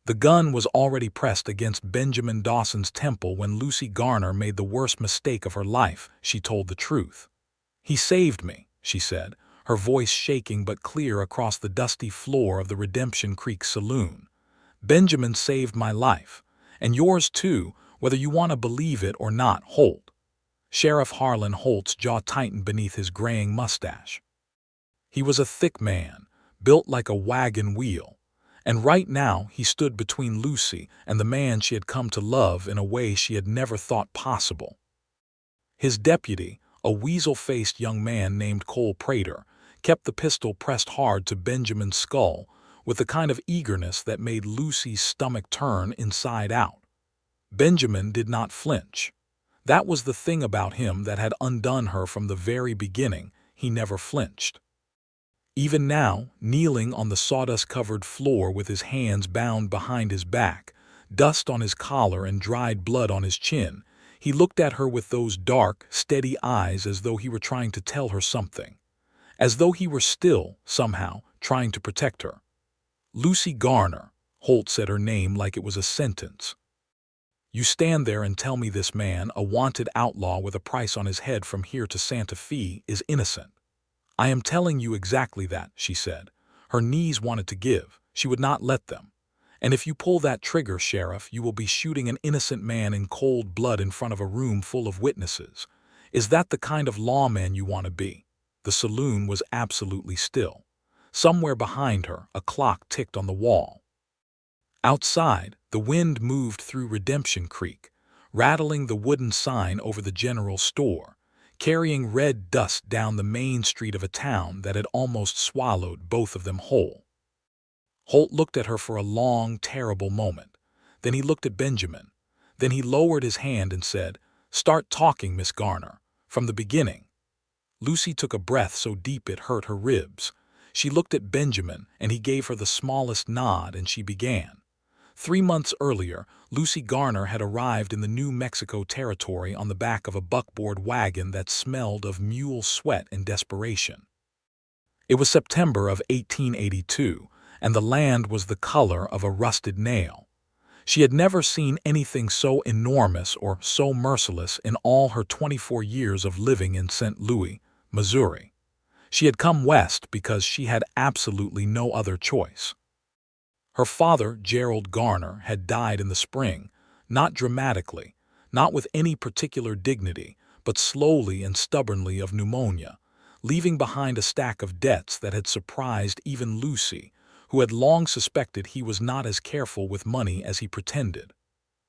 The gun was already pressed against Benjamin Dawson's temple when Lucy Garner made the worst mistake of her life. She told the truth. "He saved me," she said, her voice shaking but clear across the dusty floor of the Redemption Creek saloon. "Benjamin saved my life. And yours too, whether you want to believe it or not, Holt." Sheriff Harlan Holt's jaw tightened beneath his graying mustache. He was a thick man, built like a wagon wheel, and right now he stood between Lucy and the man she had come to love in a way she had never thought possible. His deputy, a weasel-faced young man named Cole Prater, kept the pistol pressed hard to Benjamin's skull with the kind of eagerness that made Lucy's stomach turn inside out. Benjamin did not flinch. That was the thing about him that had undone her from the very beginning. He never flinched. Even now, kneeling on the sawdust-covered floor with his hands bound behind his back, dust on his collar and dried blood on his chin, he looked at her with those dark, steady eyes as though he were trying to tell her something. As though he were still, somehow, trying to protect her. "Lucy Garner," Holt said her name like it was a sentence. "You stand there and tell me this man, a wanted outlaw with a price on his head from here to Santa Fe, is innocent." "I am telling you exactly that," she said. Her knees wanted to give. She would not let them. "And if you pull that trigger, Sheriff, you will be shooting an innocent man in cold blood in front of a room full of witnesses. Is that the kind of lawman you want to be?" The saloon was absolutely still. Somewhere behind her, a clock ticked on the wall. Outside, the wind moved through Redemption Creek, rattling the wooden sign over the general store, carrying red dust down the main street of a town that had almost swallowed both of them whole. Holt looked at her for a long, terrible moment. Then he looked at Benjamin. Then he lowered his hand and said, "Start talking, Miss Garner, from the beginning." Lucy took a breath so deep it hurt her ribs. She looked at Benjamin, and he gave her the smallest nod, and she began. 3 months earlier, Lucy Garner had arrived in the New Mexico territory on the back of a buckboard wagon that smelled of mule sweat and desperation. It was September of 1882, and the land was the color of a rusted nail. She had never seen anything so enormous or so merciless in all her 24 years of living in St. Louis, Missouri. She had come west because she had absolutely no other choice. Her father, Gerald Garner, had died in the spring, not dramatically, not with any particular dignity, but slowly and stubbornly of pneumonia, leaving behind a stack of debts that had surprised even Lucy, who had long suspected he was not as careful with money as he pretended.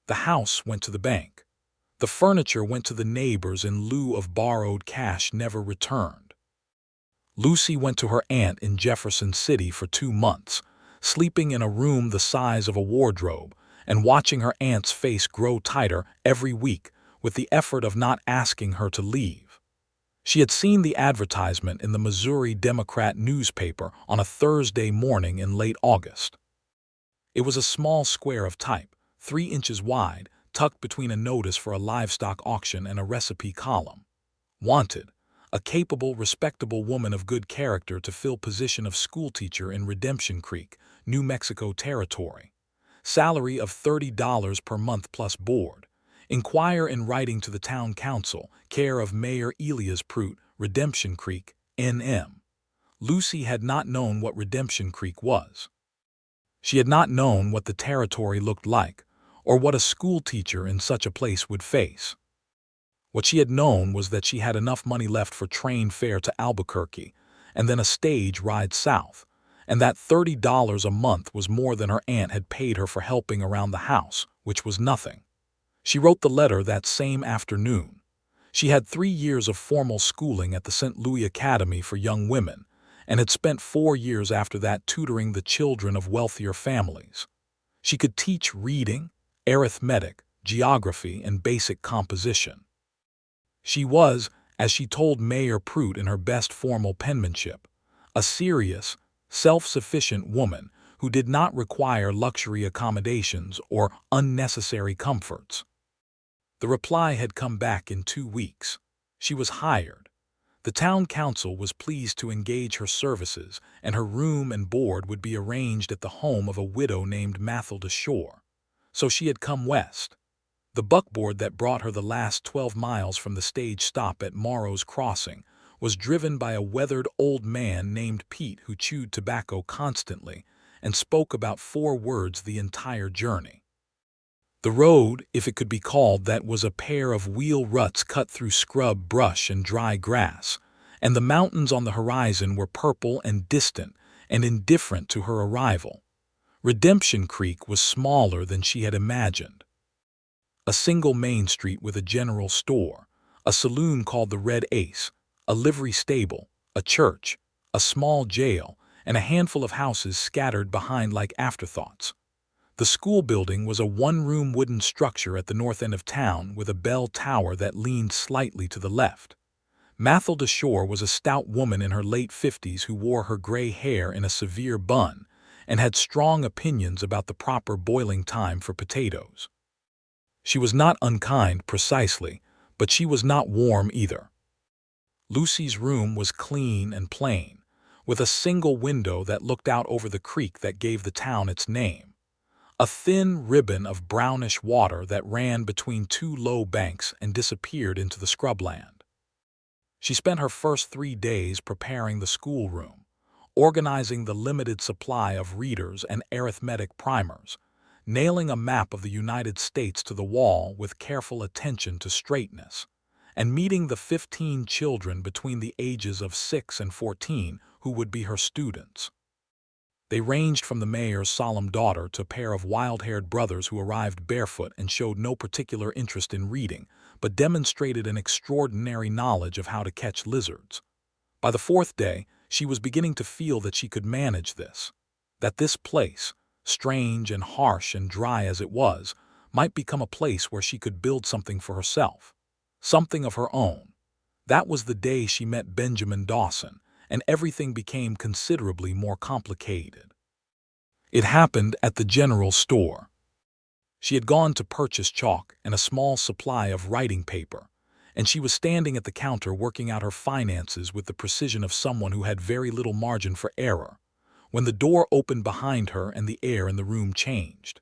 The house went to the bank. The furniture went to the neighbors in lieu of borrowed cash never returned. Lucy went to her aunt in Jefferson City for 2 months, sleeping in a room the size of a wardrobe, and watching her aunt's face grow tighter every week with the effort of not asking her to leave. She had seen the advertisement in the Missouri Democrat newspaper on a Thursday morning in late August. It was a small square of type, 3 inches wide, tucked between a notice for a livestock auction and a recipe column. Wanted. A capable, respectable woman of good character to fill position of schoolteacher in Redemption Creek, New Mexico territory. Salary of $30 per month plus board. Inquire in writing to the town council, care of Mayor Elias Prout, Redemption Creek, NM. Lucy had not known what Redemption Creek was. She had not known what the territory looked like, or what a schoolteacher in such a place would face. What she had known was that she had enough money left for train fare to Albuquerque, and then a stage ride south, and that $30 a month was more than her aunt had paid her for helping around the house, which was nothing. She wrote the letter that same afternoon. She had 3 years of formal schooling at the St. Louis Academy for Young Women, and had spent 4 years after that tutoring the children of wealthier families. She could teach reading, arithmetic, geography, and basic composition. She was, as she told Mayor Prout in her best formal penmanship, a serious, self-sufficient woman who did not require luxury accommodations or unnecessary comforts. The reply had come back in 2 weeks. She was hired. The town council was pleased to engage her services, and her room and board would be arranged at the home of a widow named Mathilda Shore. So she had come west. The buckboard that brought her the last 12 miles from the stage stop at Morrow's Crossing was driven by a weathered old man named Pete who chewed tobacco constantly and spoke about 4 words the entire journey. The road, if it could be called that, was a pair of wheel ruts cut through scrub, brush, and dry grass, and the mountains on the horizon were purple and distant and indifferent to her arrival. Redemption Creek was smaller than she had imagined. A single main street with a general store, a saloon called the Red Ace, a livery stable, a church, a small jail, and a handful of houses scattered behind like afterthoughts. The school building was a one-room wooden structure at the north end of town with a bell tower that leaned slightly to the left. Mathilda Shore was a stout woman in her late 50s who wore her gray hair in a severe bun and had strong opinions about the proper boiling time for potatoes. She was not unkind precisely, but she was not warm either. Lucy's room was clean and plain, with a single window that looked out over the creek that gave the town its name. A thin ribbon of brownish water that ran between 2 low banks and disappeared into the scrubland. She spent her first 3 days preparing the schoolroom, organizing the limited supply of readers and arithmetic primers, nailing a map of the United States to the wall with careful attention to straightness, and meeting the 15 children between the ages of 6 and 14 who would be her students. They ranged from the mayor's solemn daughter to a pair of wild-haired brothers who arrived barefoot and showed no particular interest in reading, but demonstrated an extraordinary knowledge of how to catch lizards. By the 4th day, she was beginning to feel that she could manage this, that this place, strange and harsh and dry as it was, might become a place where she could build something for herself, something of her own. That was the day she met Benjamin Dawson, and everything became considerably more complicated. It happened at the general store. She had gone to purchase chalk and a small supply of writing paper, and she was standing at the counter working out her finances with the precision of someone who had very little margin for error, when the door opened behind her and the air in the room changed.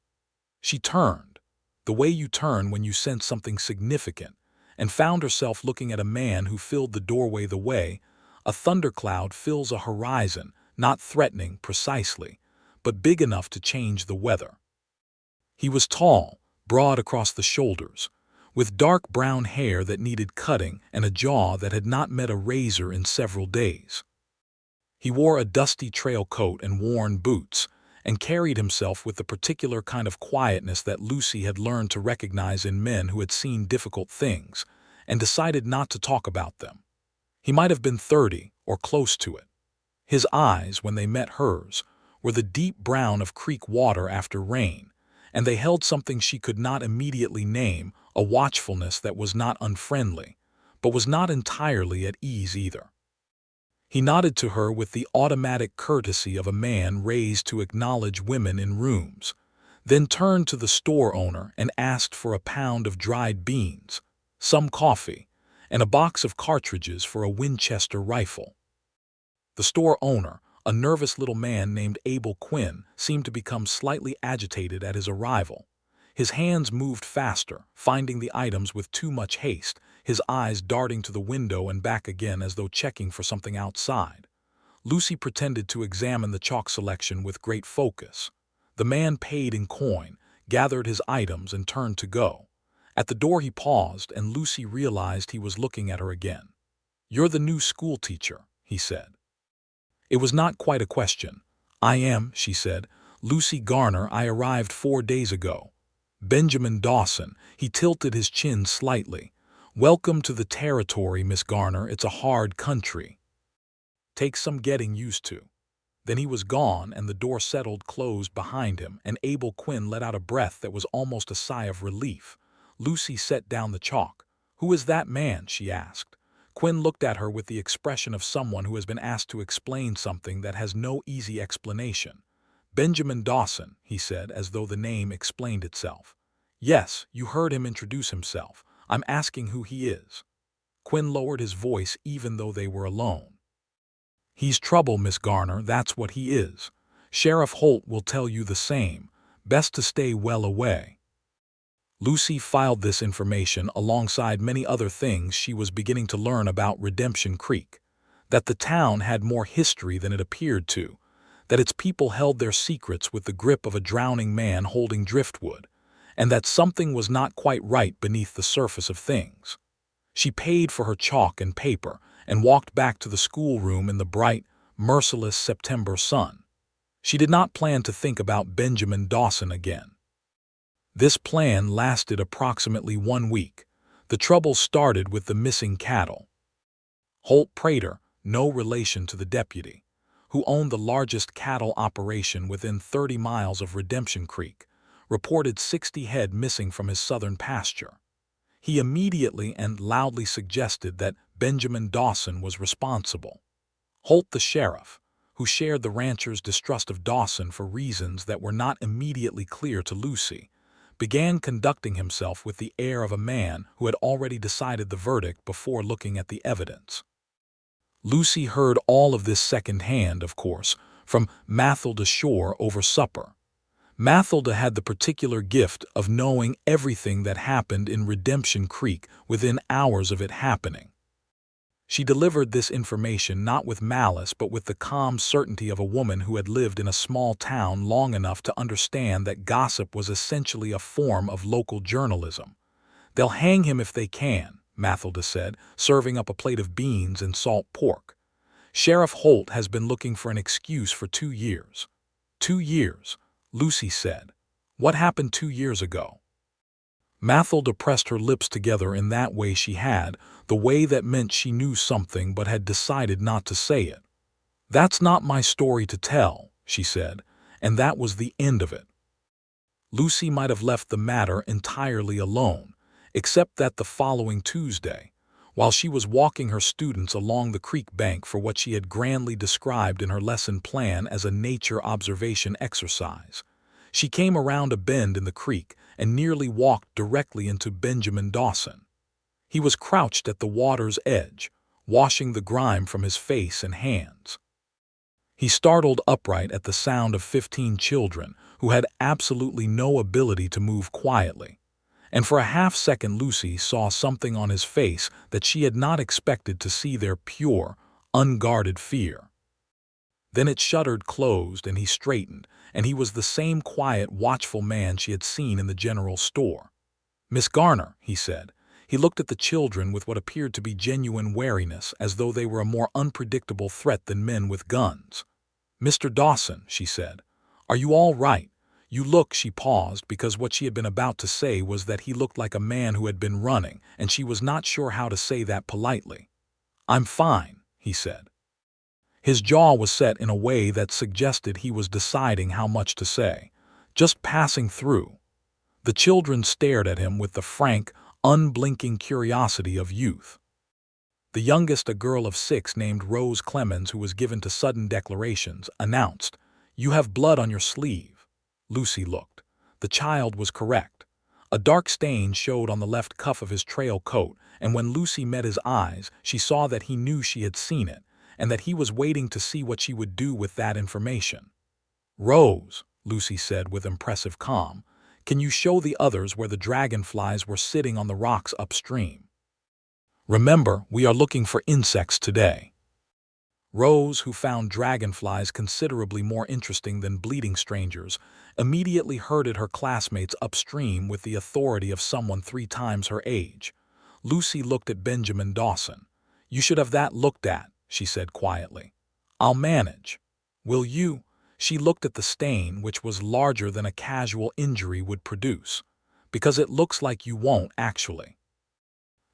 She turned, the way you turn when you sense something significant, and found herself looking at a man who filled the doorway the way a thundercloud fills a horizon, not threatening precisely, but big enough to change the weather. He was tall, broad across the shoulders, with dark brown hair that needed cutting and a jaw that had not met a razor in several days. He wore a dusty trail coat and worn boots, and carried himself with the particular kind of quietness that Lucy had learned to recognize in men who had seen difficult things and decided not to talk about them. He might have been 30 or close to it. His eyes, when they met hers, were the deep brown of creek water after rain, and they held something she could not immediately name, a watchfulness that was not unfriendly, but was not entirely at ease either. He nodded to her with the automatic courtesy of a man raised to acknowledge women in rooms, then turned to the store owner and asked for a pound of dried beans, some coffee, and a box of cartridges for a Winchester rifle. The store owner, a nervous little man named Abel Quinn, seemed to become slightly agitated at his arrival. His hands moved faster, finding the items with too much haste, his eyes darting to the window and back again as though checking for something outside. Lucy pretended to examine the chalk selection with great focus. The man paid in coin, gathered his items, and turned to go. At the door he paused, and Lucy realized he was looking at her again. "You're the new schoolteacher," he said. It was not quite a question. "I am," she said. "Lucy Garner. I arrived 4 days ago." Benjamin Dawson. He tilted his chin slightly. "Welcome to the territory, Miss Garner. It's a hard country. Takes some getting used to." Then he was gone, and the door settled closed behind him, and Abel Quinn let out a breath that was almost a sigh of relief. Lucy set down the chalk. "Who is that man?" she asked. Quinn looked at her with the expression of someone who has been asked to explain something that has no easy explanation. "Benjamin Dawson," he said, as though the name explained itself. "Yes, you heard him introduce himself. I'm asking who he is." Quinn lowered his voice even though they were alone. "He's trouble, Miss Garner, that's what he is. Sheriff Holt will tell you the same. Best to stay well away." Lucy filed this information alongside many other things she was beginning to learn about Redemption Creek. That the town had more history than it appeared to, that its people held their secrets with the grip of a drowning man holding driftwood, and that something was not quite right beneath the surface of things. She paid for her chalk and paper and walked back to the schoolroom in the bright, merciless September sun. She did not plan to think about Benjamin Dawson again. This plan lasted approximately 1 week. The trouble started with the missing cattle. Holt Prater, no relation to the deputy, who owned the largest cattle operation within 30 miles of Redemption Creek, reported 60 head missing from his southern pasture. He immediately and loudly suggested that Benjamin Dawson was responsible. Holt, the sheriff, who shared the rancher's distrust of Dawson for reasons that were not immediately clear to Lucy, began conducting himself with the air of a man who had already decided the verdict before looking at the evidence. Lucy heard all of this secondhand, of course, from Mathilda Shore over supper. Mathilda had the particular gift of knowing everything that happened in Redemption Creek within hours of it happening. She delivered this information not with malice but with the calm certainty of a woman who had lived in a small town long enough to understand that gossip was essentially a form of local journalism. "They'll hang him if they can," Mathilda said, serving up a plate of beans and salt pork. "Sheriff Holt has been looking for an excuse for 2 years." 2 years, Lucy said. "What happened 2 years ago?" Mathilda pressed her lips together in that way she had, the way that meant she knew something but had decided not to say it. "That's not my story to tell," she said, and that was the end of it. Lucy might have left the matter entirely alone, except that the following Tuesday, while she was walking her students along the creek bank for what she had grandly described in her lesson plan as a nature observation exercise, she came around a bend in the creek and nearly walked directly into Benjamin Dawson. He was crouched at the water's edge, washing the grime from his face and hands. He startled upright at the sound of 15 children who had absolutely no ability to move quietly, and for a half-second Lucy saw something on his face that she had not expected to see there: pure, unguarded fear. Then it shuttered closed and he straightened, and he was the same quiet, watchful man she had seen in the general store. "Miss Garner," he said. He looked at the children with what appeared to be genuine wariness, as though they were a more unpredictable threat than men with guns. "Mr. Dawson," she said, "are you all right? You look—" She paused because what she had been about to say was that he looked like a man who had been running, and she was not sure how to say that politely. "I'm fine," he said. His jaw was set in a way that suggested he was deciding how much to say, just passing through. The children stared at him with the frank, unblinking curiosity of youth. The youngest, a girl of 6 named Rose Clemens, who was given to sudden declarations, announced, "You have blood on your sleeve." Lucy looked. The child was correct. A dark stain showed on the left cuff of his trail coat, and when Lucy met his eyes, she saw that he knew she had seen it, and that he was waiting to see what she would do with that information. "Rose," Lucy said with impressive calm, "can you show the others where the dragonflies were sitting on the rocks upstream? Remember, we are looking for insects today." Rose, who found dragonflies considerably more interesting than bleeding strangers, immediately herded her classmates upstream with the authority of someone 3 times her age. Lucy looked at Benjamin Dawson. "You should have that looked at," she said quietly. "I'll manage. Will you?" She looked at the stain, which was larger than a casual injury would produce. "Because it looks like you won't, actually."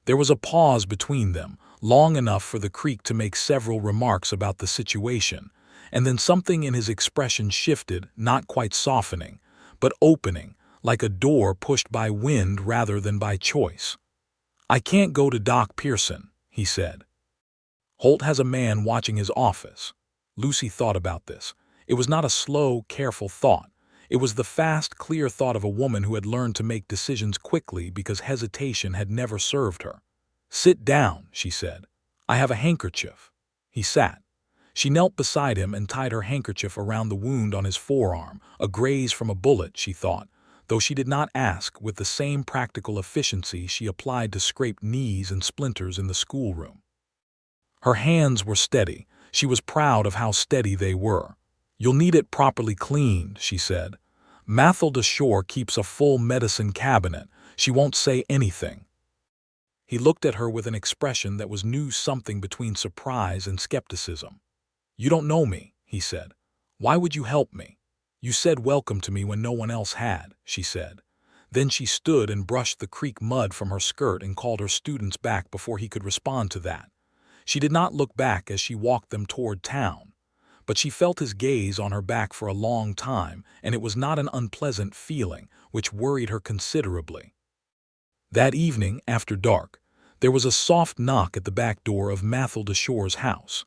There was a pause between them, long enough for the creek to make several remarks about the situation, and then something in his expression shifted, not quite softening, but opening, like a door pushed by wind rather than by choice. "I can't go to Doc Pearson," he said. "Holt has a man watching his office." Lucy thought about this. It was not a slow, careful thought. It was the fast, clear thought of a woman who had learned to make decisions quickly because hesitation had never served her. "Sit down," she said. "I have a handkerchief." He sat. She knelt beside him and tied her handkerchief around the wound on his forearm, a graze from a bullet, she thought, though she did not ask, with the same practical efficiency she applied to scraped knees and splinters in the schoolroom. Her hands were steady. She was proud of how steady they were. "You'll need it properly cleaned," she said. "Mathilda Shore keeps a full medicine cabinet. She won't say anything." He looked at her with an expression that was new, something between surprise and skepticism. "You don't know me," he said. "Why would you help me?" "You said welcome to me when no one else had," she said. Then she stood and brushed the creek mud from her skirt and called her students back before he could respond to that. She did not look back as she walked them toward town, but she felt his gaze on her back for a long time, and it was not an unpleasant feeling, which worried her considerably. That evening, after dark, there was a soft knock at the back door of Mathilda Shore's house.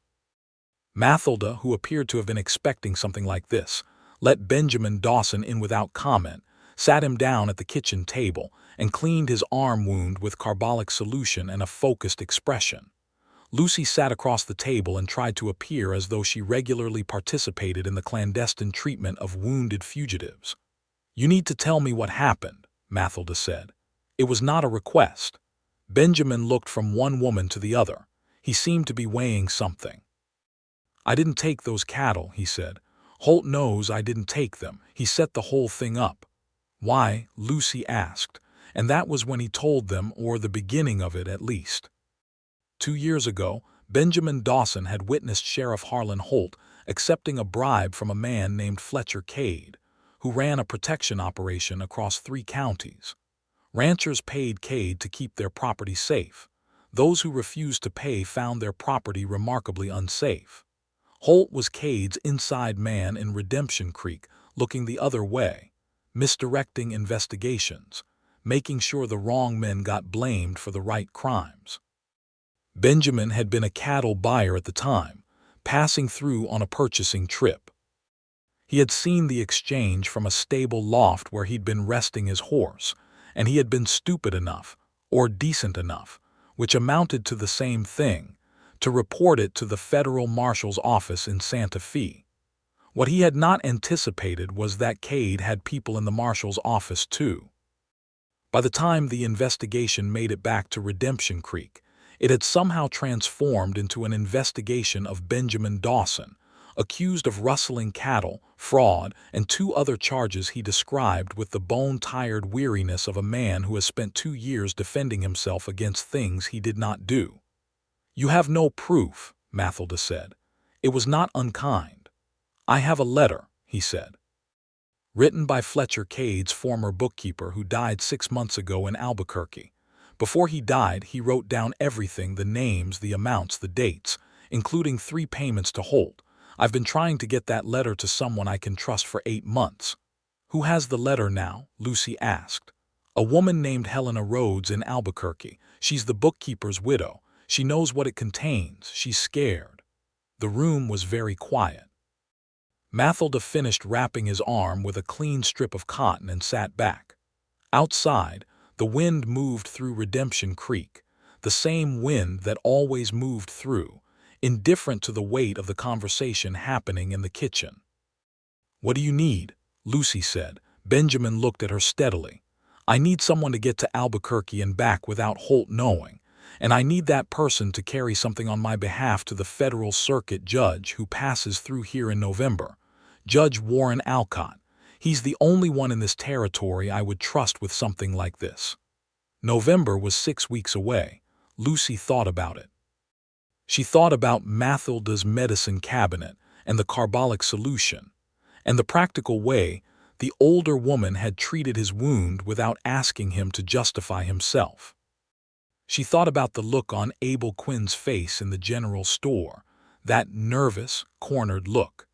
Mathilda, who appeared to have been expecting something like this, let Benjamin Dawson in without comment, sat him down at the kitchen table, and cleaned his arm wound with carbolic solution and a focused expression. Lucy sat across the table and tried to appear as though she regularly participated in the clandestine treatment of wounded fugitives. "You need to tell me what happened," Mathilda said. It was not a request. Benjamin looked from one woman to the other. He seemed to be weighing something. "I didn't take those cattle," he said. "Holt knows I didn't take them. He set the whole thing up." "Why?" Lucy asked. And that was when he told them, or the beginning of it at least. 2 years ago, Benjamin Dawson had witnessed Sheriff Harlan Holt accepting a bribe from a man named Fletcher Cade, who ran a protection operation across 3 counties. Ranchers paid Cade to keep their property safe. Those who refused to pay found their property remarkably unsafe. Holt was Cade's inside man in Redemption Creek, looking the other way, misdirecting investigations, making sure the wrong men got blamed for the right crimes. Benjamin had been a cattle buyer at the time, passing through on a purchasing trip. He had seen the exchange from a stable loft where he'd been resting his horse, and he had been stupid enough, or decent enough, which amounted to the same thing, to report it to the federal marshal's office in Santa Fe. What he had not anticipated was that Cade had people in the marshal's office too. By the time the investigation made it back to Redemption Creek, it had somehow transformed into an investigation of Benjamin Dawson, accused of rustling cattle, fraud, and 2 other charges he described with the bone-tired weariness of a man who has spent 2 years defending himself against things he did not do. "You have no proof," Mathilda said. It was not unkind. "I have a letter," he said. "Written by Fletcher Cade's former bookkeeper who died 6 months ago in Albuquerque. Before he died, he wrote down everything, the names, the amounts, the dates, including 3 payments to Holt. I've been trying to get that letter to someone I can trust for 8 months. "Who has the letter now?" Lucy asked. "A woman named Helena Rhodes in Albuquerque. She's the bookkeeper's widow. She knows what it contains. She's scared." The room was very quiet. Mathilda finished wrapping his arm with a clean strip of cotton and sat back. Outside, the wind moved through Redemption Creek, the same wind that always moved through, indifferent to the weight of the conversation happening in the kitchen. "What do you need?" Lucy said. Benjamin looked at her steadily. "I need someone to get to Albuquerque and back without Holt knowing, and I need that person to carry something on my behalf to the federal circuit judge who passes through here in November, Judge Warren Alcott. He's the only one in this territory I would trust with something like this." November was 6 weeks away. Lucy thought about it. She thought about Mathilda's medicine cabinet and the carbolic solution, and the practical way the older woman had treated his wound without asking him to justify himself. She thought about the look on Abel Quinn's face in the general store, that nervous, cornered look.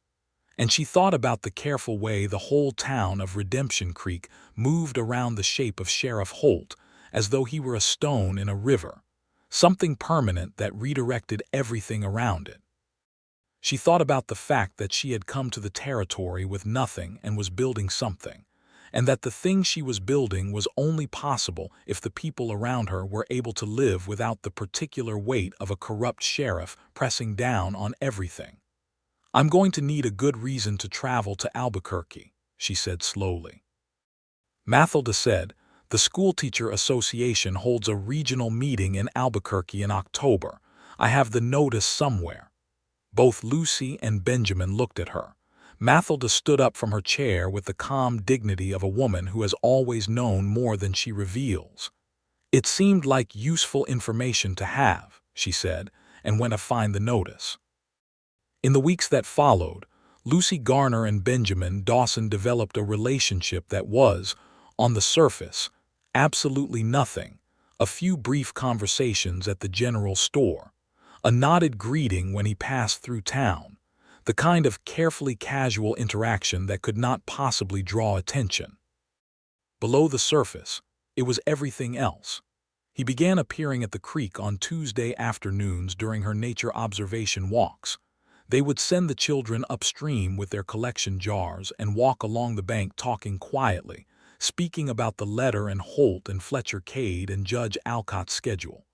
And she thought about the careful way the whole town of Redemption Creek moved around the shape of Sheriff Holt as though he were a stone in a river, something permanent that redirected everything around it. She thought about the fact that she had come to the territory with nothing and was building something, and that the thing she was building was only possible if the people around her were able to live without the particular weight of a corrupt sheriff pressing down on everything. "I'm going to need a good reason to travel to Albuquerque," she said slowly. Mathilda said, "The Schoolteacher Association holds a regional meeting in Albuquerque in October. I have the notice somewhere." Both Lucy and Benjamin looked at her. Mathilda stood up from her chair with the calm dignity of a woman who has always known more than she reveals. "It seemed like useful information to have," she said, and went to find the notice. In the weeks that followed, Lucy Garner and Benjamin Dawson developed a relationship that was, on the surface, absolutely nothing. A few brief conversations at the general store, a nodded greeting when he passed through town, the kind of carefully casual interaction that could not possibly draw attention. Below the surface, it was everything else. He began appearing at the creek on Tuesday afternoons during her nature observation walks. They would send the children upstream with their collection jars and walk along the bank talking quietly, speaking about the letter and Holt and Fletcher Cade and Judge Alcott's schedule,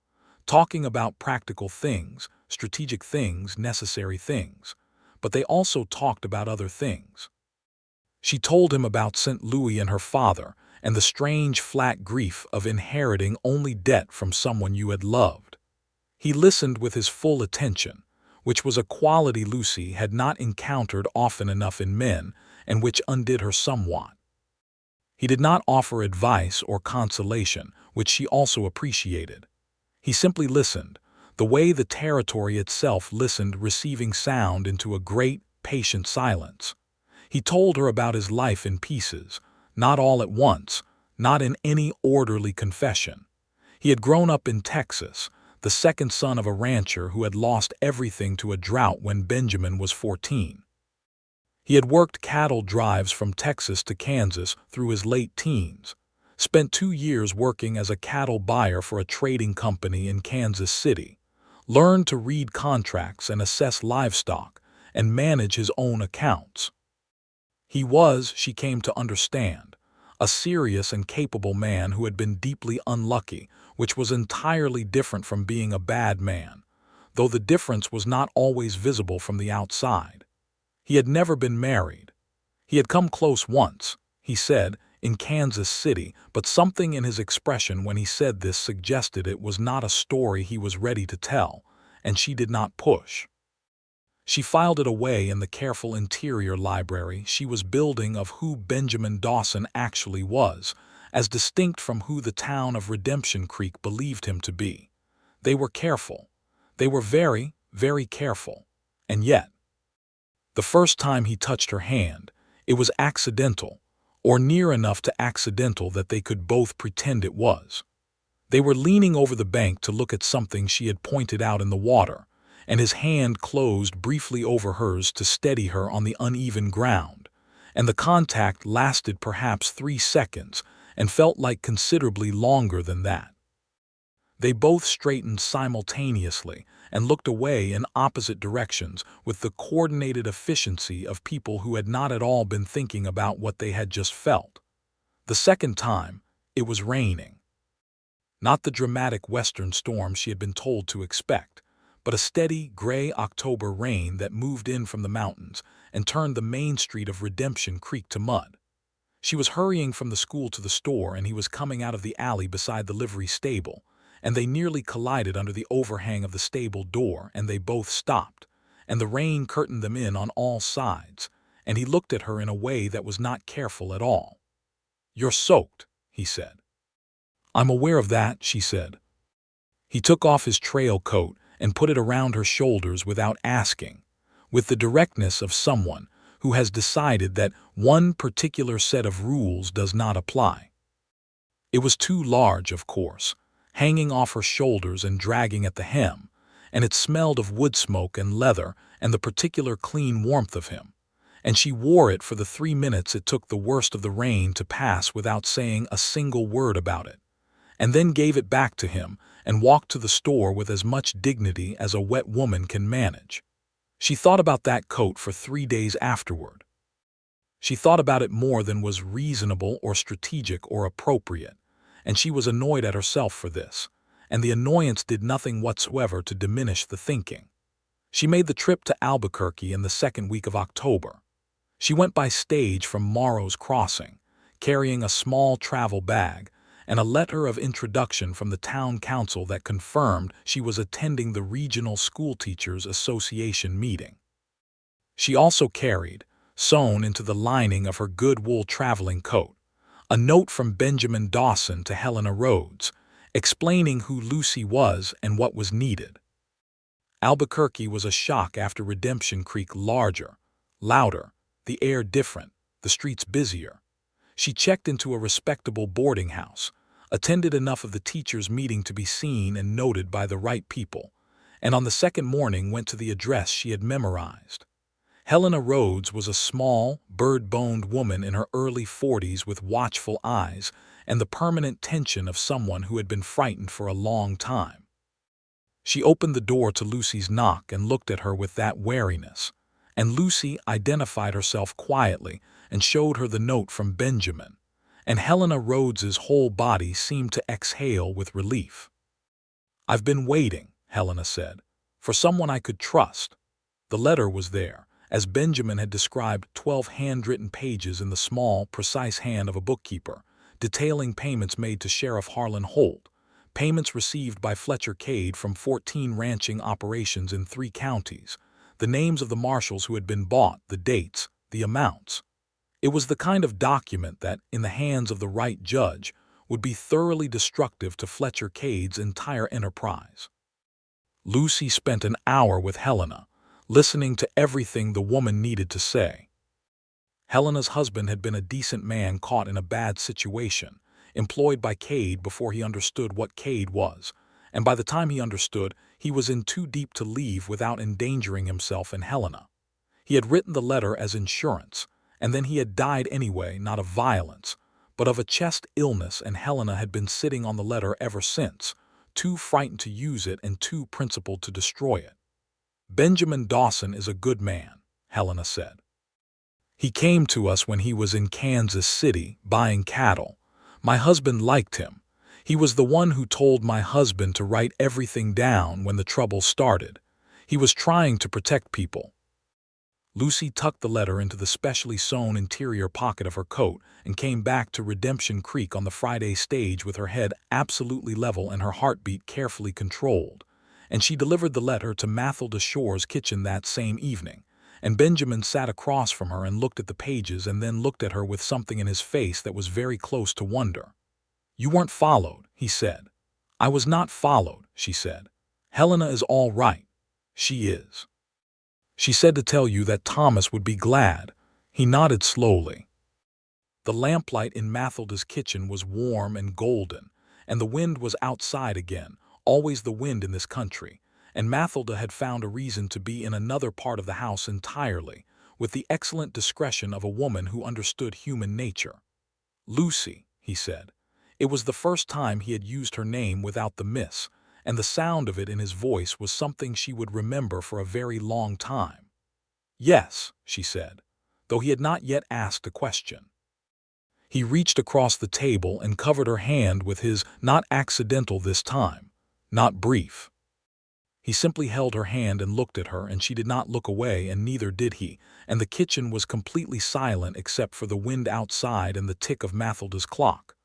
talking about practical things, strategic things, necessary things. But they also talked about other things. She told him about St. Louis and her father, and the strange flat grief of inheriting only debt from someone you had loved. He listened with his full attention, which was a quality Lucy had not encountered often enough in men, and which undid her somewhat. He did not offer advice or consolation, which she also appreciated. He simply listened, the way the territory itself listened, receiving sound into a great, patient silence. He told her about his life in pieces, not all at once, not in any orderly confession. He had grown up in Texas, the second son of a rancher who had lost everything to a drought when Benjamin was 14. He had worked cattle drives from Texas to Kansas through his late teens, spent 2 years working as a cattle buyer for a trading company in Kansas City, learned to read contracts and assess livestock, and manage his own accounts. He was, she came to understand, a serious and capable man who had been deeply unlucky, which was entirely different from being a bad man, though the difference was not always visible from the outside. He had never been married. He had come close once, he said, in Kansas City, but something in his expression when he said this suggested it was not a story he was ready to tell, and she did not push. She filed it away in the careful interior library she was building of who Benjamin Dawson actually was, as distinct from who the town of Redemption Creek believed him to be. They were careful. They were very, very careful. And yet, the first time he touched her hand, it was accidental, or near enough to accidental that they could both pretend it was. They were leaning over the bank to look at something she had pointed out in the water, and his hand closed briefly over hers to steady her on the uneven ground, and the contact lasted perhaps 3 seconds and felt like considerably longer than that. They both straightened simultaneously and looked away in opposite directions with the coordinated efficiency of people who had not at all been thinking about what they had just felt. The second time, it was raining. Not the dramatic western storm she had been told to expect, but a steady, gray October rain that moved in from the mountains and turned the main street of Redemption Creek to mud. She was hurrying from the school to the store, and he was coming out of the alley beside the livery stable, and they nearly collided under the overhang of the stable door, and they both stopped, and the rain curtained them in on all sides, and he looked at her in a way that was not careful at all. "You're soaked," he said. "I'm aware of that," she said. He took off his trail coat and put it around her shoulders without asking, with the directness of someone who has decided that one particular set of rules does not apply. It was too large, of course, hanging off her shoulders and dragging at the hem, and it smelled of wood smoke and leather and the particular clean warmth of him, and she wore it for the 3 minutes it took the worst of the rain to pass without saying a single word about it, and then gave it back to him and walked to the store with as much dignity as a wet woman can manage. She thought about that coat for 3 days afterward. She thought about it more than was reasonable or strategic or appropriate, and she was annoyed at herself for this, and the annoyance did nothing whatsoever to diminish the thinking. She made the trip to Albuquerque in the second week of October. She went by stage from Morrow's Crossing, carrying a small travel bag and a letter of introduction from the town council that confirmed she was attending the Regional Schoolteachers Association meeting. She also carried, sewn into the lining of her good wool traveling coat, a note from Benjamin Dawson to Helena Rhodes, explaining who Lucy was and what was needed. Albuquerque was a shock after Redemption Creek larger, louder, the air different, the streets busier. She checked into a respectable boarding house, attended enough of the teachers' meeting to be seen and noted by the right people, and on the second morning went to the address she had memorized. Helena Rhodes was a small, bird-boned woman in her early 40s with watchful eyes and the permanent tension of someone who had been frightened for a long time. She opened the door to Lucy's knock and looked at her with that wariness, and Lucy identified herself quietly and showed her the note from Benjamin, and Helena Rhodes's whole body seemed to exhale with relief. "I've been waiting," Helena said, "for someone I could trust." The letter was there, as Benjamin had described, 12 handwritten pages in the small, precise hand of a bookkeeper, detailing payments made to Sheriff Harlan Holt, payments received by Fletcher Cade from 14 ranching operations in 3 counties, the names of the marshals who had been bought, the dates, the amounts. It was the kind of document that, in the hands of the right judge, would be thoroughly destructive to Fletcher Cade's entire enterprise. Lucy spent an hour with Helena, listening to everything the woman needed to say. Helena's husband had been a decent man caught in a bad situation, employed by Cade before he understood what Cade was, and by the time he understood, he was in too deep to leave without endangering himself and Helena. He had written the letter as insurance, and then he had died anyway, not of violence, but of a chest illness, and Helena had been sitting on the letter ever since, too frightened to use it and too principled to destroy it. "Benjamin Dawson is a good man," Helena said. "He came to us when he was in Kansas City buying cattle. My husband liked him. He was the one who told my husband to write everything down when the trouble started. He was trying to protect people." Lucy tucked the letter into the specially sewn interior pocket of her coat and came back to Redemption Creek on the Friday stage with her head absolutely level and her heartbeat carefully controlled. And she delivered the letter to Mathilda Shore's kitchen that same evening, and Benjamin sat across from her and looked at the pages and then looked at her with something in his face that was very close to wonder. "You weren't followed," he said. "I was not followed," she said. "Helena is all right. She is. She said to tell you that Thomas would be glad." He nodded slowly. The lamplight in Mathilda's kitchen was warm and golden, and the wind was outside again, always the wind in this country, and Mathilda had found a reason to be in another part of the house entirely, with the excellent discretion of a woman who understood human nature. "Lucy," he said. It was the first time he had used her name without the miss, and the sound of it in his voice was something she would remember for a very long time. "Yes," she said, though he had not yet asked a question. He reached across the table and covered her hand with his, not accidental this time, not brief. He simply held her hand and looked at her, and she did not look away, and neither did he, and the kitchen was completely silent except for the wind outside and the tick of Mathilda's clock.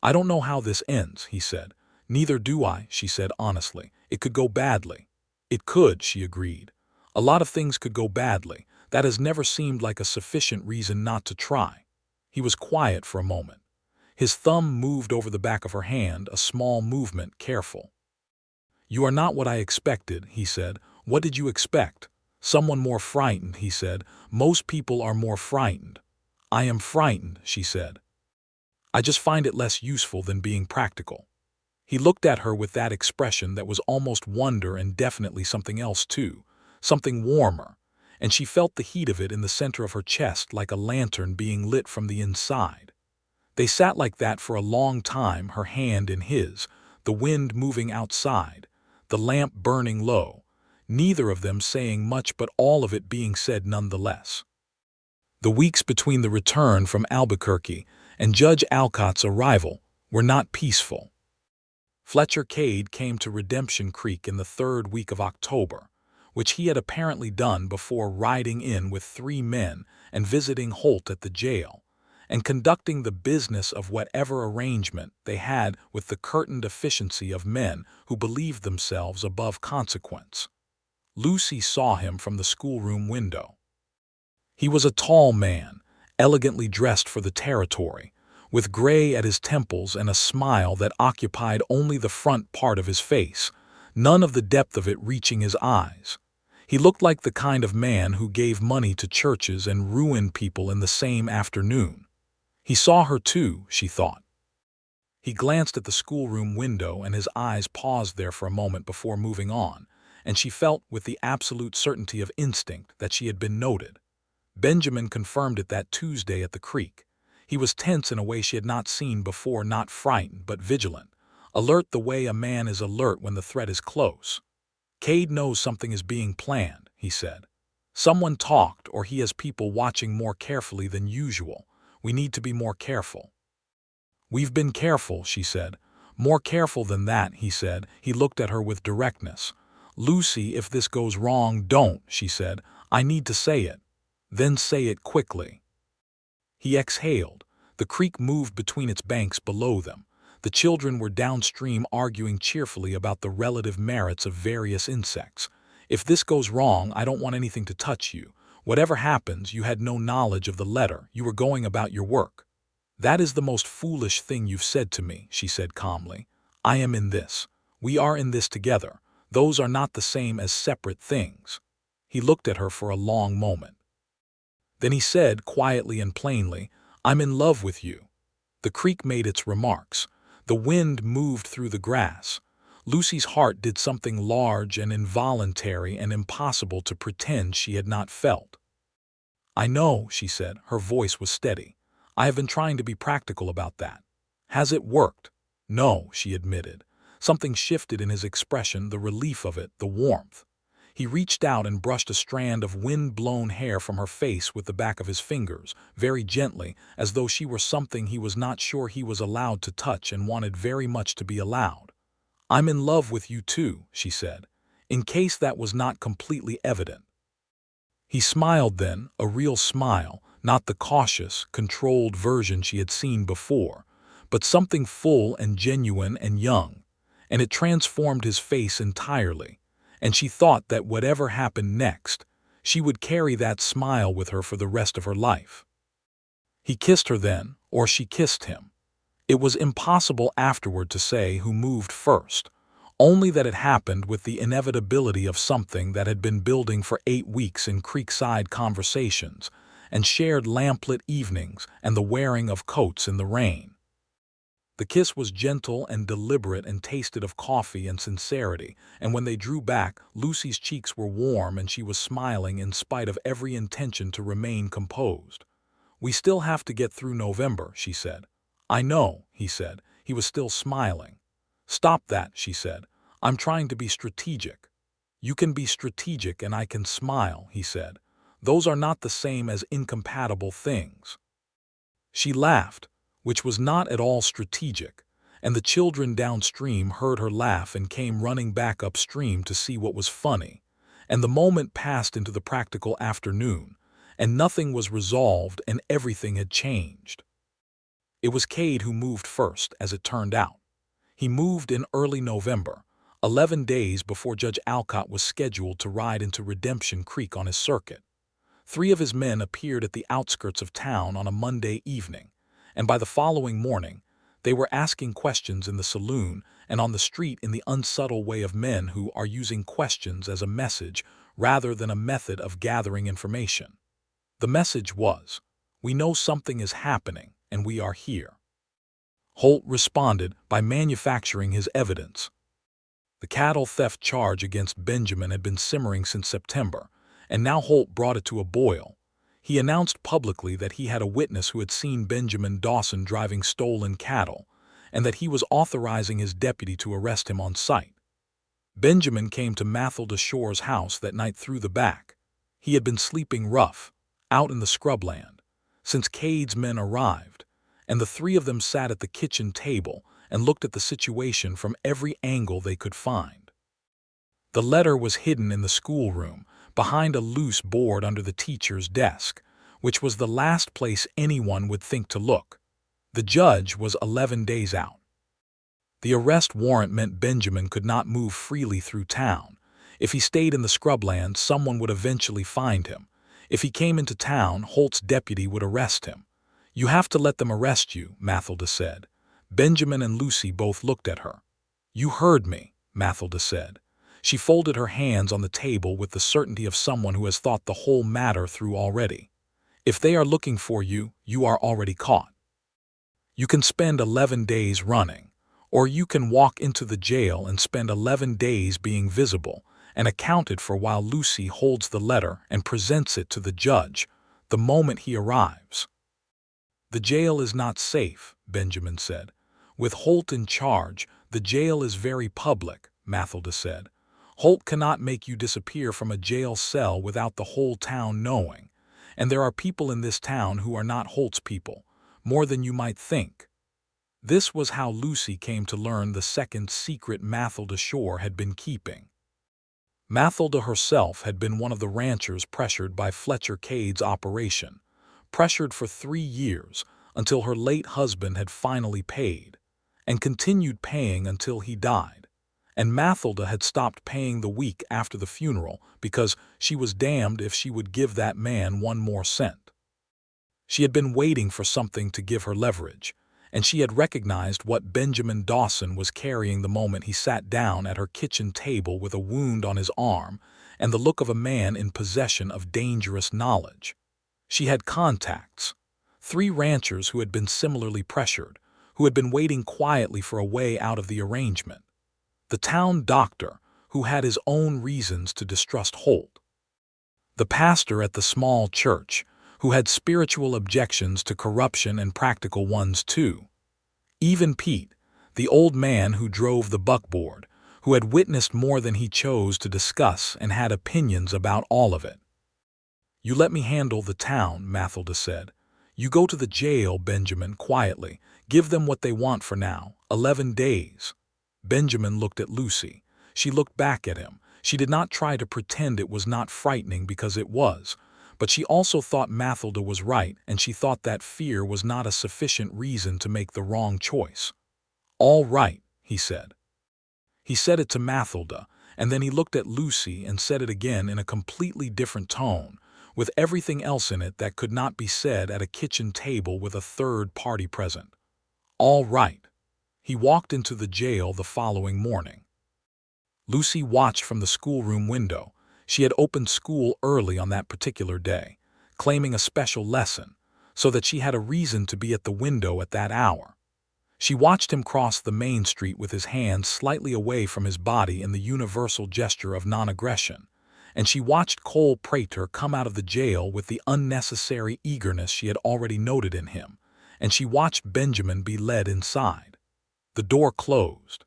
"I don't know how this ends," he said. "Neither do I," she said honestly. "It could go badly." "It could," she agreed. "A lot of things could go badly. That has never seemed like a sufficient reason not to try." He was quiet for a moment. His thumb moved over the back of her hand, a small movement, careful. "You are not what I expected," he said. "What did you expect?" "Someone more frightened," he said. "Most people are more frightened." "I am frightened," she said. "I just find it less useful than being practical." He looked at her with that expression that was almost wonder and definitely something else too, something warmer, and she felt the heat of it in the center of her chest like a lantern being lit from the inside. They sat like that for a long time, her hand in his, the wind moving outside, the lamp burning low, neither of them saying much but all of it being said nonetheless. The weeks between the return from Albuquerque and Judge Alcott's arrival were not peaceful. Fletcher Cade came to Redemption Creek in the third week of October, which he had apparently done before riding in with 3 men and visiting Holt at the jail, and conducting the business of whatever arrangement they had with the curtained efficiency of men who believed themselves above consequence. Lucy saw him from the schoolroom window. He was a tall man, elegantly dressed for the territory, with gray at his temples and a smile that occupied only the front part of his face, none of the depth of it reaching his eyes. He looked like the kind of man who gave money to churches and ruined people in the same afternoon. He saw her too, she thought. He glanced at the schoolroom window and his eyes paused there for a moment before moving on, and she felt with the absolute certainty of instinct that she had been noted. Benjamin confirmed it that Tuesday at the creek. He was tense in a way she had not seen before, not frightened, but vigilant, alert the way a man is alert when the threat is close. "Cade knows something is being planned," he said. "Someone talked, or he has people watching more carefully than usual. We need to be more careful." "We've been careful," she said. "More careful than that," he said. He looked at her with directness. "Lucy, if this goes wrong, don't," she said. "I need to say it. Then say it quickly." He exhaled. The creek moved between its banks below them. The children were downstream arguing cheerfully about the relative merits of various insects. "If this goes wrong, I don't want anything to touch you. Whatever happens, you had no knowledge of the letter. You were going about your work." "That is the most foolish thing you've said to me," she said calmly. "I am in this. We are in this together. Those are not the same as separate things." He looked at her for a long moment. Then he said, quietly and plainly, "I'm in love with you." The creek made its remarks. The wind moved through the grass. Lucy's heart did something large and involuntary and impossible to pretend she had not felt. "I know," she said. Her voice was steady. "I have been trying to be practical about that." "Has it worked?" "No," she admitted. Something shifted in his expression, the relief of it, the warmth. He reached out and brushed a strand of wind-blown hair from her face with the back of his fingers, very gently, as though she were something he was not sure he was allowed to touch and wanted very much to be allowed. "I'm in love with you too," she said, in case that was not completely evident. He smiled then, a real smile, not the cautious, controlled version she had seen before, but something full and genuine and young, and it transformed his face entirely. And she thought that whatever happened next, she would carry that smile with her for the rest of her life. He kissed her then, or she kissed him. It was impossible afterward to say who moved first, only that it happened with the inevitability of something that had been building for 8 weeks in creekside conversations, and shared lamplit evenings and the wearing of coats in the rain. The kiss was gentle and deliberate and tasted of coffee and sincerity, and when they drew back, Lucy's cheeks were warm and she was smiling in spite of every intention to remain composed. "We still have to get through November," she said. "I know," he said. He was still smiling. "Stop that," she said. "I'm trying to be strategic." "You can be strategic and I can smile," he said. "Those are not the same as incompatible things." She laughed, which was not at all strategic, and the children downstream heard her laugh and came running back upstream to see what was funny, and the moment passed into the practical afternoon, and nothing was resolved and everything had changed. It was Cade who moved first, as it turned out. He moved in early November, 11 days before Judge Alcott was scheduled to ride into Redemption Creek on his circuit. 3 of his men appeared at the outskirts of town on a Monday evening, and by the following morning, they were asking questions in the saloon and on the street in the unsubtle way of men who are using questions as a message rather than a method of gathering information. The message was, "We know something is happening, and we are here." Holt responded by manufacturing his evidence. The cattle theft charge against Benjamin had been simmering since September, and now Holt brought it to a boil. He announced publicly that he had a witness who had seen Benjamin Dawson driving stolen cattle, and that he was authorizing his deputy to arrest him on sight. Benjamin came to Mathilda Shore's house that night through the back. He had been sleeping rough, out in the scrubland. since Cade's men arrived, and the three of them sat at the kitchen table and looked at the situation from every angle they could find. The letter was hidden in the schoolroom, behind a loose board under the teacher's desk, which was the last place anyone would think to look. The judge was 11 days out. The arrest warrant meant Benjamin could not move freely through town. If he stayed in the scrubland, someone would eventually find him. If he came into town, Holt's deputy would arrest him. "You have to let them arrest you," Mathilda said. Benjamin and Lucy both looked at her. "You heard me," Mathilda said. She folded her hands on the table with the certainty of someone who has thought the whole matter through already. "If they are looking for you, you are already caught. You can spend 11 days running, or you can walk into the jail and spend 11 days being visible and accounted for while Lucy holds the letter and presents it to the judge the moment he arrives." "The jail is not safe," Benjamin said. "With Holt in charge, the jail is very public," Mathilda said. "Holt cannot make you disappear from a jail cell without the whole town knowing, and there are people in this town who are not Holt's people, more than you might think." This was how Lucy came to learn the second secret Mathilda Shore had been keeping. Mathilda herself had been one of the ranchers pressured by Fletcher Cade's operation, pressured for 3 years until her late husband had finally paid, and continued paying until he died. And Mathilda had stopped paying the week after the funeral because she was damned if she would give that man 1 more cent. She had been waiting for something to give her leverage, and she had recognized what Benjamin Dawson was carrying the moment he sat down at her kitchen table with a wound on his arm and the look of a man in possession of dangerous knowledge. She had contacts, 3 ranchers who had been similarly pressured, who had been waiting quietly for a way out of the arrangement. The town doctor, who had his own reasons to distrust Holt. The pastor at the small church, who had spiritual objections to corruption and practical ones too. Even Pete, the old man who drove the buckboard, who had witnessed more than he chose to discuss and had opinions about all of it. "You let me handle the town," Mathilda said. "You go to the jail, Benjamin, quietly. Give them what they want for now. 11 days. Benjamin looked at Lucy. She looked back at him. She did not try to pretend it was not frightening because it was, but she also thought Mathilda was right, and she thought that fear was not a sufficient reason to make the wrong choice. "All right," he said. He said it to Mathilda, and then he looked at Lucy and said it again in a completely different tone, with everything else in it that could not be said at a kitchen table with a third party present. "All right." He walked into the jail the following morning. Lucy watched from the schoolroom window. She had opened school early on that particular day, claiming a special lesson, so that she had a reason to be at the window at that hour. She watched him cross the main street with his hands slightly away from his body in the universal gesture of non-aggression, and she watched Cole Prater come out of the jail with the unnecessary eagerness she had already noted in him, and she watched Benjamin be led inside. The door closed.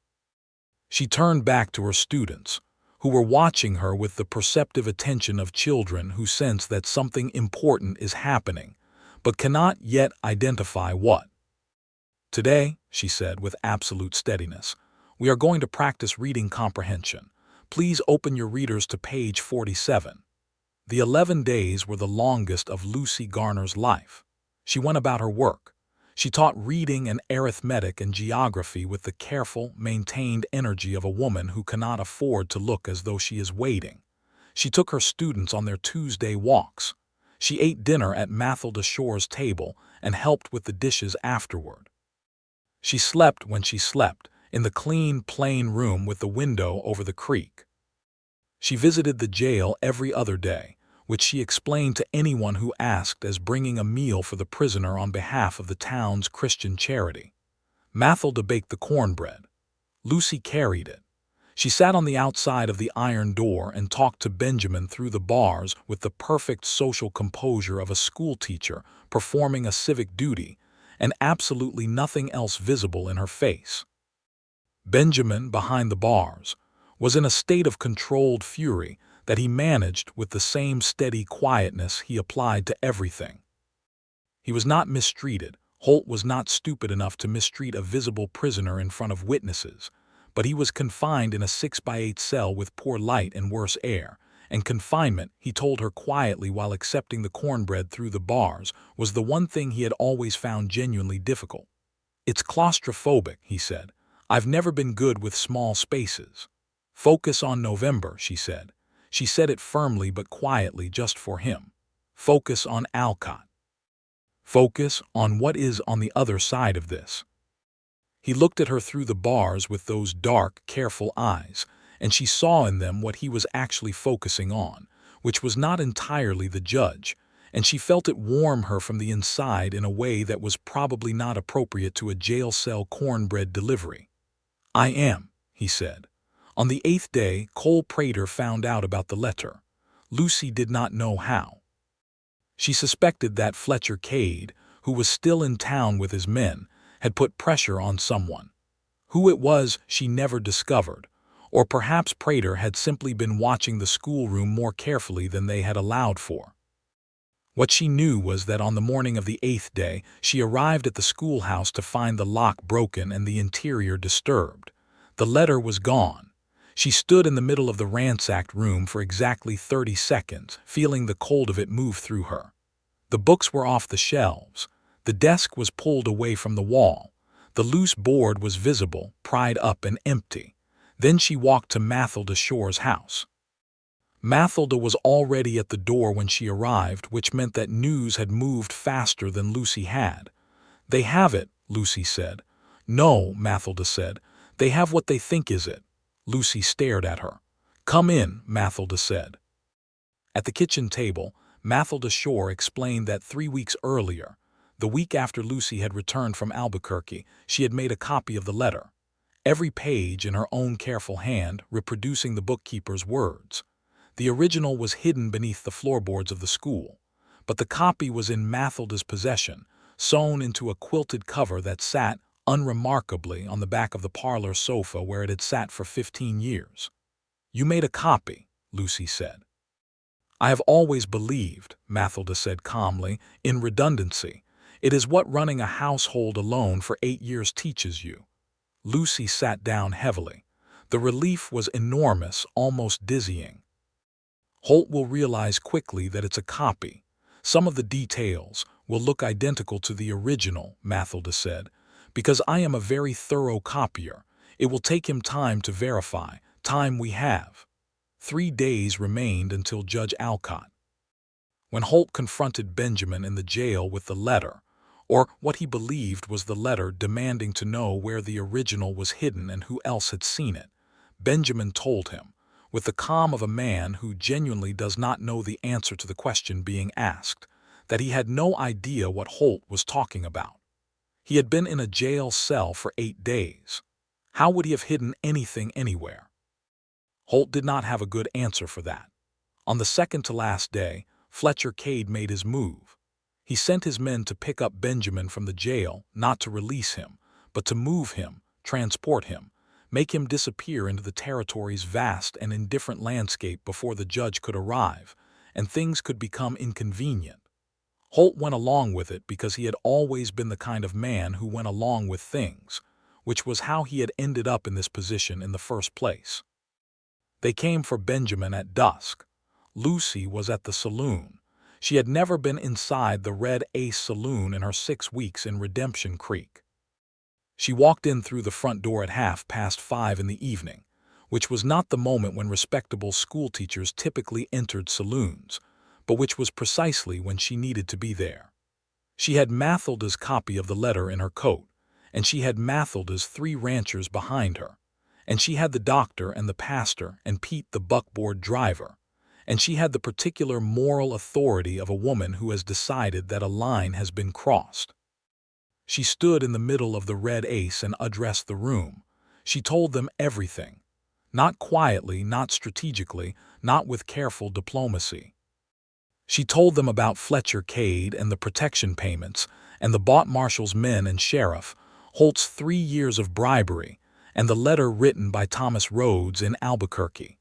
She turned back to her students, who were watching her with the perceptive attention of children who sense that something important is happening, but cannot yet identify what. "Today," she said with absolute steadiness, "we are going to practice reading comprehension. Please open your readers to page 47. The 11 days were the longest of Lucy Garner's life. She went about her work. She taught reading and arithmetic and geography with the careful, maintained energy of a woman who cannot afford to look as though she is waiting. She took her students on their Tuesday walks. She ate dinner at Mathilda Shore's table and helped with the dishes afterward. She slept when she slept, in the clean, plain room with the window over the creek. She visited the jail every other day, which she explained to anyone who asked as bringing a meal for the prisoner on behalf of the town's Christian charity. Mathilda baked the cornbread. Lucy carried it. She sat on the outside of the iron door and talked to Benjamin through the bars with the perfect social composure of a schoolteacher performing a civic duty, and absolutely nothing else visible in her face. Benjamin, behind the bars, was in a state of controlled fury that he managed with the same steady quietness he applied to everything. He was not mistreated. Holt was not stupid enough to mistreat a visible prisoner in front of witnesses, but he was confined in a 6x8 cell with poor light and worse air, and confinement, he told her quietly while accepting the cornbread through the bars, was the one thing he had always found genuinely difficult. "It's claustrophobic," he said. "I've never been good with small spaces." "Focus on November," she said. She said it firmly but quietly just for him. "Focus on Alcott. Focus on what is on the other side of this." He looked at her through the bars with those dark, careful eyes, and she saw in them what he was actually focusing on, which was not entirely the judge, and she felt it warm her from the inside in a way that was probably not appropriate to a jail cell cornbread delivery. "I am," he said. On the 8th day, Cole Prater found out about the letter. Lucy did not know how. She suspected that Fletcher Cade, who was still in town with his men, had put pressure on someone. Who it was, she never discovered, or perhaps Prater had simply been watching the schoolroom more carefully than they had allowed for. What she knew was that on the morning of the 8th day, she arrived at the schoolhouse to find the lock broken and the interior disturbed. The letter was gone. She stood in the middle of the ransacked room for exactly 30 seconds, feeling the cold of it move through her. The books were off the shelves. The desk was pulled away from the wall. The loose board was visible, pried up and empty. Then she walked to Mathilda Shore's house. Mathilda was already at the door when she arrived, which meant that news had moved faster than Lucy had. "They have it," Lucy said. "No," Mathilda said. "They have what they think is it." Lucy stared at her. "Come in," Mathilda said. At the kitchen table, Mathilda Shore explained that 3 weeks earlier, the week after Lucy had returned from Albuquerque, she had made a copy of the letter, every page in her own careful hand, reproducing the bookkeeper's words. The original was hidden beneath the floorboards of the school, but the copy was in Mathilda's possession, sewn into a quilted cover that sat, unremarkably, on the back of the parlor sofa where it had sat for 15 years. "You made a copy," Lucy said. "I have always believed," Mathilda said calmly, "in redundancy. It is what running a household alone for 8 years teaches you." Lucy sat down heavily. The relief was enormous, almost dizzying. "Holt will realize quickly that it's a copy. Some of the details will look identical to the original," Mathilda said, "because I am a very thorough copier. It will take him time to verify, time we have." 3 days remained until Judge Alcott. When Holt confronted Benjamin in the jail with the letter, or what he believed was the letter demanding to know where the original was hidden and who else had seen it, Benjamin told him, with the calm of a man who genuinely does not know the answer to the question being asked, that he had no idea what Holt was talking about. He had been in a jail cell for 8 days. How would he have hidden anything anywhere? Holt did not have a good answer for that. On the second-to-last day, Fletcher Cade made his move. He sent his men to pick up Benjamin from the jail, not to release him, but to move him, transport him, make him disappear into the territory's vast and indifferent landscape before the judge could arrive, and things could become inconvenient. Holt went along with it because he had always been the kind of man who went along with things, which was how he had ended up in this position in the first place. They came for Benjamin at dusk. Lucy was at the saloon. She had never been inside the Red Ace saloon in her 6 weeks in Redemption Creek. She walked in through the front door at 5:30 in the evening, which was not the moment when respectable schoolteachers typically entered saloons, but which was precisely when she needed to be there. She had Mathilda's copy of the letter in her coat, and she had Mathilda's 3 ranchers behind her, and she had the doctor and the pastor and Pete the buckboard driver, and she had the particular moral authority of a woman who has decided that a line has been crossed. She stood in the middle of the Red Ace and addressed the room. She told them everything. Not quietly, not strategically, not with careful diplomacy. She told them about Fletcher Cade and the protection payments, and the Bott Marshal's men and sheriff, Holt's 3 years of bribery, and the letter written by Thomas Rhodes in Albuquerque.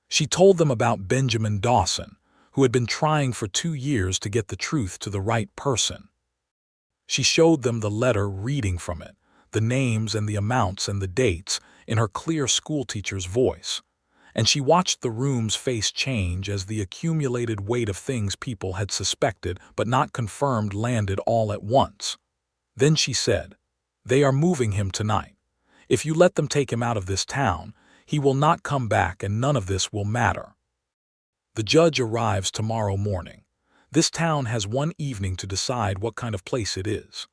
She told them about Benjamin Dawson, who had been trying for 2 years to get the truth to the right person. She showed them the letter, reading from it, the names and the amounts and the dates, in her clear schoolteacher's voice. And she watched the room's face change as the accumulated weight of things people had suspected but not confirmed landed all at once. Then she said, "They are moving him tonight. If you let them take him out of this town, he will not come back and none of this will matter. The judge arrives tomorrow morning. This town has one evening to decide what kind of place it is."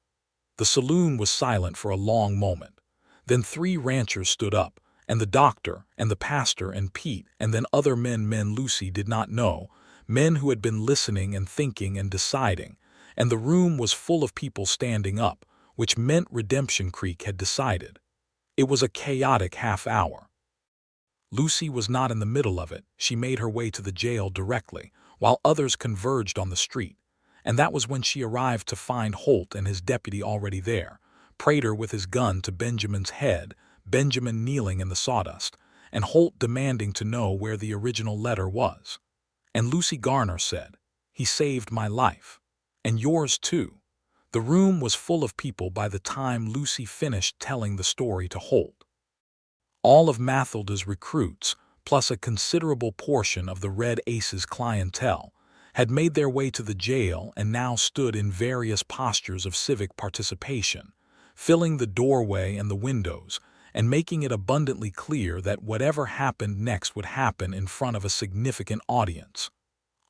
The saloon was silent for a long moment. Then 3 ranchers stood up, and the doctor, and the pastor, and Pete, and then other men Lucy did not know, men who had been listening and thinking and deciding, and the room was full of people standing up, which meant Redemption Creek had decided. It was a chaotic half-hour. Lucy was not in the middle of it. She made her way to the jail directly, while others converged on the street. And that was when she arrived to find Holt and his deputy already there, Prater with his gun to Benjamin's head, Benjamin kneeling in the sawdust, and Holt demanding to know where the original letter was. And Lucy Garner said, "He saved my life. And yours too." The room was full of people by the time Lucy finished telling the story to Holt. All of Mathilda's recruits, plus a considerable portion of the Red Ace's clientele, had made their way to the jail and now stood in various postures of civic participation, filling the doorway and the windows, and making it abundantly clear that whatever happened next would happen in front of a significant audience.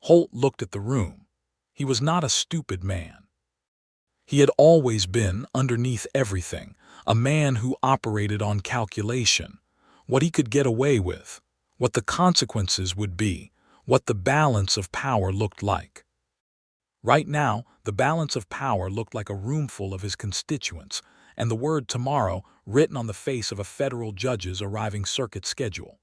Holt looked at the room. He was not a stupid man. He had always been, underneath everything, a man who operated on calculation, what he could get away with, what the consequences would be, what the balance of power looked like. Right now, the balance of power looked like a roomful of his constituents, and the word tomorrow written on the face of a federal judge's arriving circuit schedule.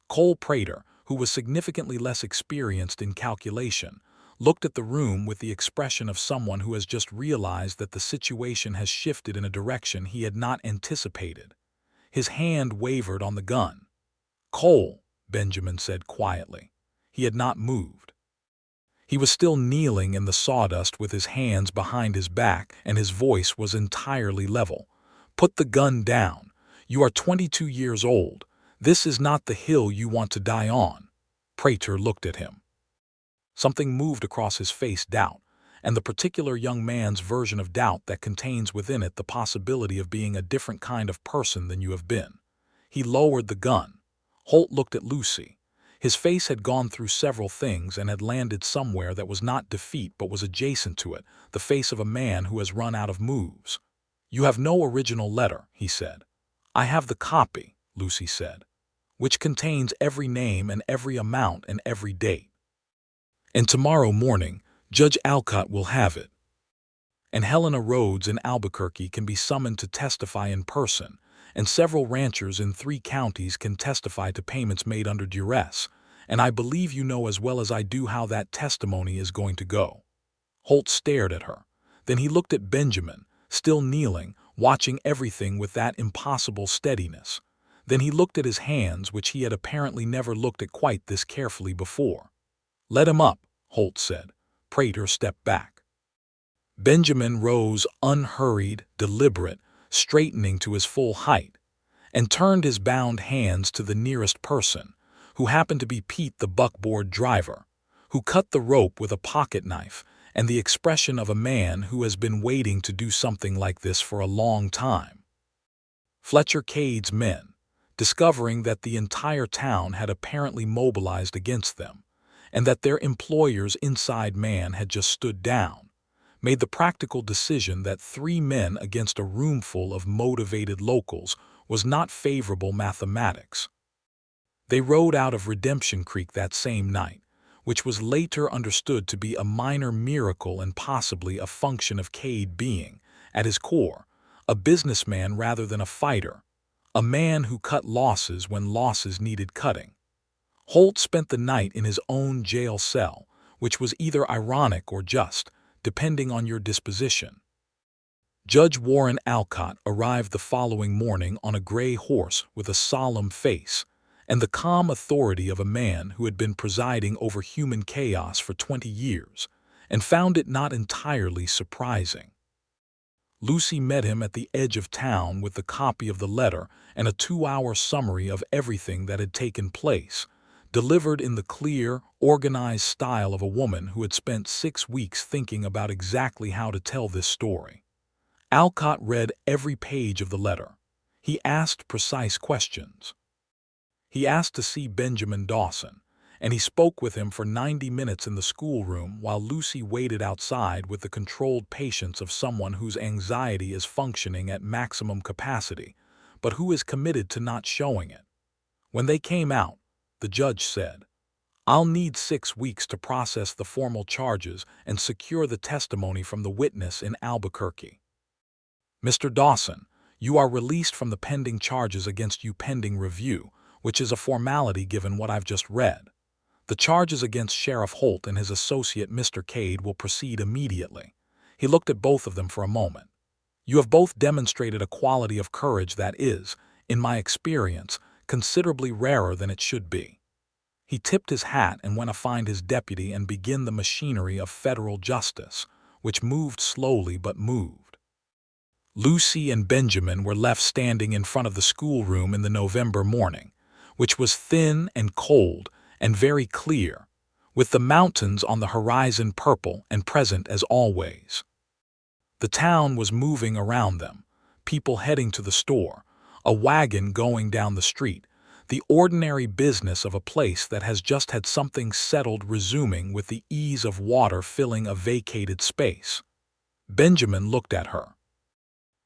Cole Prater, who was significantly less experienced in calculation, looked at the room with the expression of someone who has just realized that the situation has shifted in a direction he had not anticipated. His hand wavered on the gun. "Cole," Benjamin said quietly. He had not moved. He was still kneeling in the sawdust with his hands behind his back, and his voice was entirely level. "Put the gun down. You are 22 years old. This is not the hill you want to die on." Prater looked at him. Something moved across his face, doubt, and the particular young man's version of doubt that contains within it the possibility of being a different kind of person than you have been. He lowered the gun. Holt looked at Lucy. His face had gone through several things and had landed somewhere that was not defeat but was adjacent to it, the face of a man who has run out of moves. "You have no original letter," he said. "I have the copy," Lucy said, "which contains every name and every amount and every date. And tomorrow morning, Judge Alcott will have it. And Helena Rhodes in Albuquerque can be summoned to testify in person, and several ranchers in 3 counties can testify to payments made under duress, and I believe you know as well as I do how that testimony is going to go." Holt stared at her. Then he looked at Benjamin, still kneeling, watching everything with that impossible steadiness. Then he looked at his hands, which he had apparently never looked at quite this carefully before. "Let him up," Holt said. Prater stepped back. Benjamin rose, unhurried, deliberate, straightening to his full height, and turned his bound hands to the nearest person, who happened to be Pete the buckboard driver, who cut the rope with a pocket knife, and the expression of a man who has been waiting to do something like this for a long time. Fletcher Cade's men, discovering that the entire town had apparently mobilized against them, and that their employer's inside man had just stood down, made the practical decision that 3 men against a roomful of motivated locals was not favorable mathematics. They rode out of Redemption Creek that same night, which was later understood to be a minor miracle and possibly a function of Cade being, at his core, a businessman rather than a fighter, a man who cut losses when losses needed cutting. Holt spent the night in his own jail cell, which was either ironic or just, depending on your disposition. Judge Warren Alcott arrived the following morning on a gray horse with a solemn face and the calm authority of a man who had been presiding over human chaos for 20 years and found it not entirely surprising. Lucy met him at the edge of town with the copy of the letter and a 2-hour summary of everything that had taken place, delivered in the clear, organized style of a woman who had spent 6 weeks thinking about exactly how to tell this story. Alcott read every page of the letter. He asked precise questions. He asked to see Benjamin Dawson, and he spoke with him for 90 minutes in the schoolroom while Lucy waited outside with the controlled patience of someone whose anxiety is functioning at maximum capacity, but who is committed to not showing it. When they came out, the judge said, "I'll need 6 weeks to process the formal charges and secure the testimony from the witness in Albuquerque. Mr. Dawson, you are released from the pending charges against you pending review, which is a formality given what I've just read. The charges against Sheriff Holt and his associate Mr. Cade will proceed immediately." He looked at both of them for a moment. "You have both demonstrated a quality of courage that is, in my experience, considerably rarer than it should be." He tipped his hat and went to find his deputy and begin the machinery of federal justice, which moved slowly but moved. Lucy and Benjamin were left standing in front of the schoolroom in the November morning, which was thin and cold and very clear, with the mountains on the horizon purple and present as always. The town was moving around them, people heading to the store, a wagon going down the street, the ordinary business of a place that has just had something settled resuming with the ease of water filling a vacated space. Benjamin looked at her.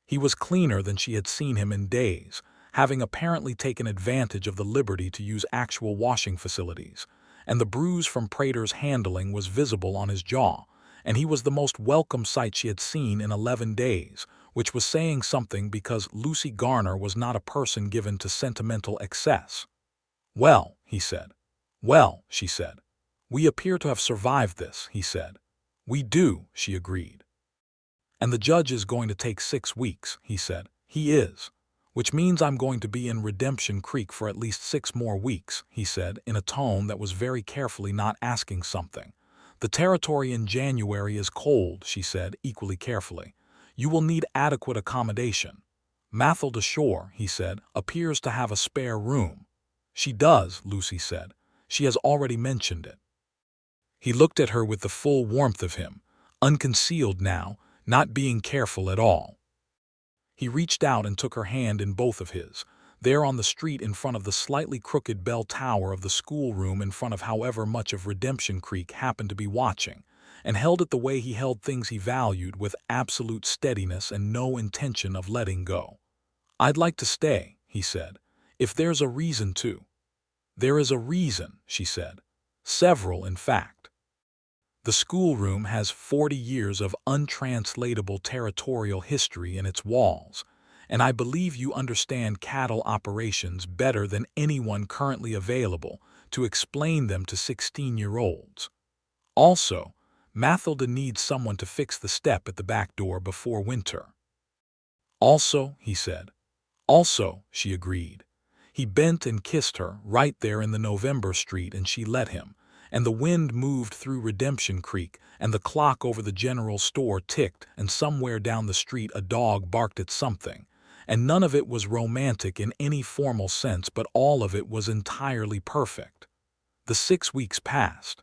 He was cleaner than she had seen him in days, having apparently taken advantage of the liberty to use actual washing facilities, and the bruise from Prater's handling was visible on his jaw, and he was the most welcome sight she had seen in 11 days, which was saying something because Lucy Garner was not a person given to sentimental excess. "Well," he said. "Well," she said. "We appear to have survived this," he said. "We do," she agreed. "And the judge is going to take 6 weeks," he said. "He is. Which means I'm going to be in Redemption Creek for at least 6 more weeks," he said, in a tone that was very carefully not asking something. "The territory in January is cold," she said, equally carefully. "You will need adequate accommodation. Mathilda Shore," he said, "appears to have a spare room." "She does," Lucy said. "She has already mentioned it." He looked at her with the full warmth of him, unconcealed now, not being careful at all. He reached out and took her hand in both of his, there on the street in front of the slightly crooked bell tower of the schoolroom in front of however much of Redemption Creek happened to be watching, and held it the way he held things he valued with absolute steadiness and no intention of letting go. "I'd like to stay," he said, "if there's a reason to." "There is a reason," she said. "Several, in fact. The schoolroom has 40 years of untranslatable territorial history in its walls, and I believe you understand cattle operations better than anyone currently available to explain them to 16-year-olds. Also, Mathilda needs someone to fix the step at the back door before winter." "Also," he said. "Also," she agreed. He bent and kissed her right there in the November street, and she let him, and the wind moved through Redemption Creek, and the clock over the general store ticked, and somewhere down the street a dog barked at something, and none of it was romantic in any formal sense, but all of it was entirely perfect. The 6 weeks passed.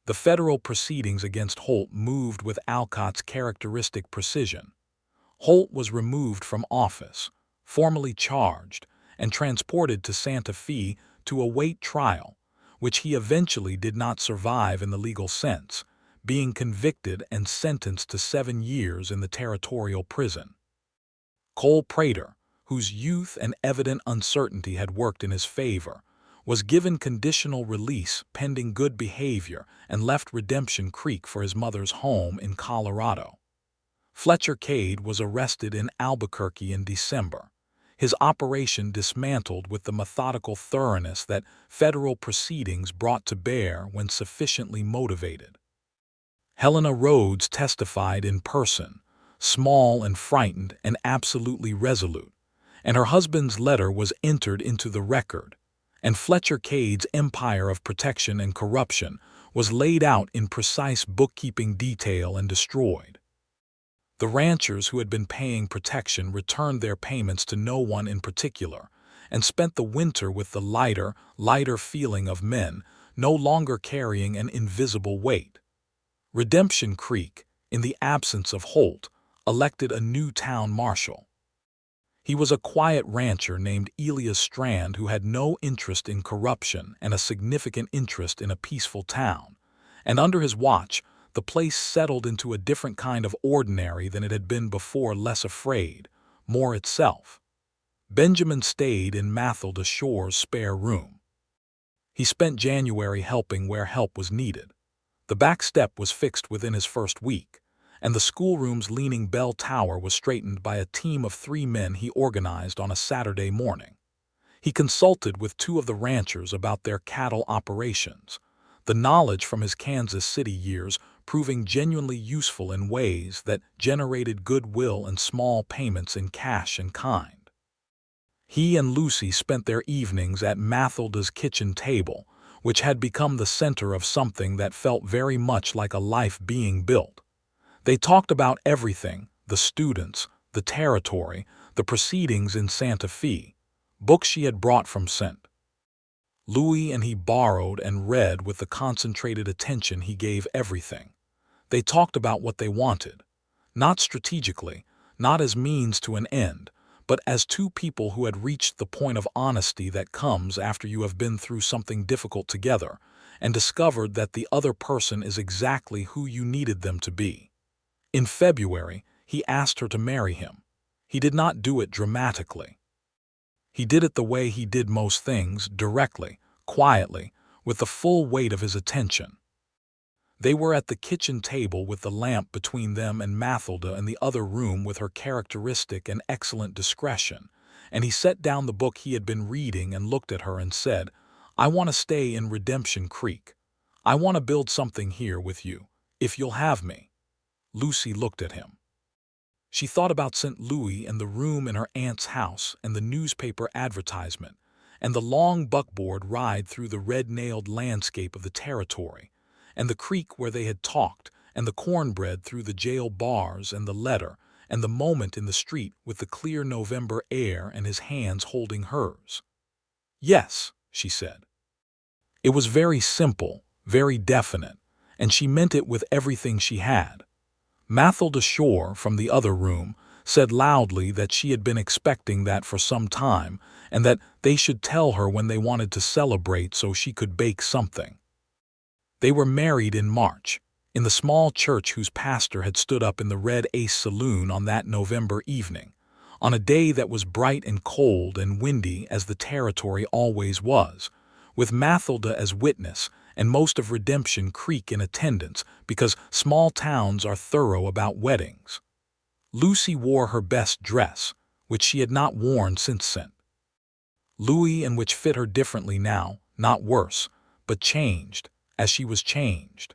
The federal proceedings against Holt moved with Alcott's characteristic precision. Holt was removed from office, formally charged, and transported to Santa Fe to await trial, which he eventually did not survive in the legal sense, being convicted and sentenced to 7 years in the territorial prison. Cole Prater, whose youth and evident uncertainty had worked in his favor, was given conditional release pending good behavior and left Redemption Creek for his mother's home in Colorado. Fletcher Cade was arrested in Albuquerque in December, his operation dismantled with the methodical thoroughness that federal proceedings brought to bear when sufficiently motivated. Helena Rhodes testified in person, small and frightened and absolutely resolute, and her husband's letter was entered into the record, and Fletcher Cade's empire of protection and corruption was laid out in precise bookkeeping detail and destroyed. The ranchers who had been paying protection returned their payments to no one in particular, and spent the winter with the lighter feeling of men no longer carrying an invisible weight. Redemption Creek, in the absence of Holt, elected a new town marshal. He was a quiet rancher named Elias Strand who had no interest in corruption and a significant interest in a peaceful town, and under his watch, the place settled into a different kind of ordinary than it had been before, less afraid, more itself. Benjamin stayed in Mathilda Shore's spare room. He spent January helping where help was needed. The back step was fixed within his first week, and the schoolroom's leaning bell tower was straightened by a team of 3 men he organized on a Saturday morning. He consulted with 2 of the ranchers about their cattle operations, the knowledge from his Kansas City years proving genuinely useful in ways that generated goodwill and small payments in cash and kind. He and Lucy spent their evenings at Mathilda's kitchen table, which had become the center of something that felt very much like a life being built. They talked about everything: the students, the territory, the proceedings in Santa Fe, books she had brought from St. Louis and he borrowed and read with the concentrated attention he gave everything. They talked about what they wanted, not strategically, not as means to an end, but as 2 people who had reached the point of honesty that comes after you have been through something difficult together and discovered that the other person is exactly who you needed them to be. In February, he asked her to marry him. He did not do it dramatically. He did it the way he did most things, directly, quietly, with the full weight of his attention. They were at the kitchen table with the lamp between them and Mathilda in the other room with her characteristic and excellent discretion, and he set down the book he had been reading and looked at her and said, "I want to stay in Redemption Creek. I want to build something here with you, if you'll have me." Lucy looked at him. She thought about St. Louis and the room in her aunt's house and the newspaper advertisement and the long buckboard ride through the red-nailed landscape of the territory and the creek where they had talked and the cornbread through the jail bars and the letter and the moment in the street with the clear November air and his hands holding hers. "Yes," she said. It was very simple, very definite, and she meant it with everything she had. Mathilda Shore, from the other room, said loudly that she had been expecting that for some time and that they should tell her when they wanted to celebrate so she could bake something. They were married in March, in the small church whose pastor had stood up in the Red Ace Saloon on that November evening, on a day that was bright and cold and windy as the territory always was, with Mathilda as witness and most of Redemption Creek in attendance because small towns are thorough about weddings. Lucy wore her best dress, which she had not worn since St. Louis and which fit her differently now, not worse, but changed, as she was changed.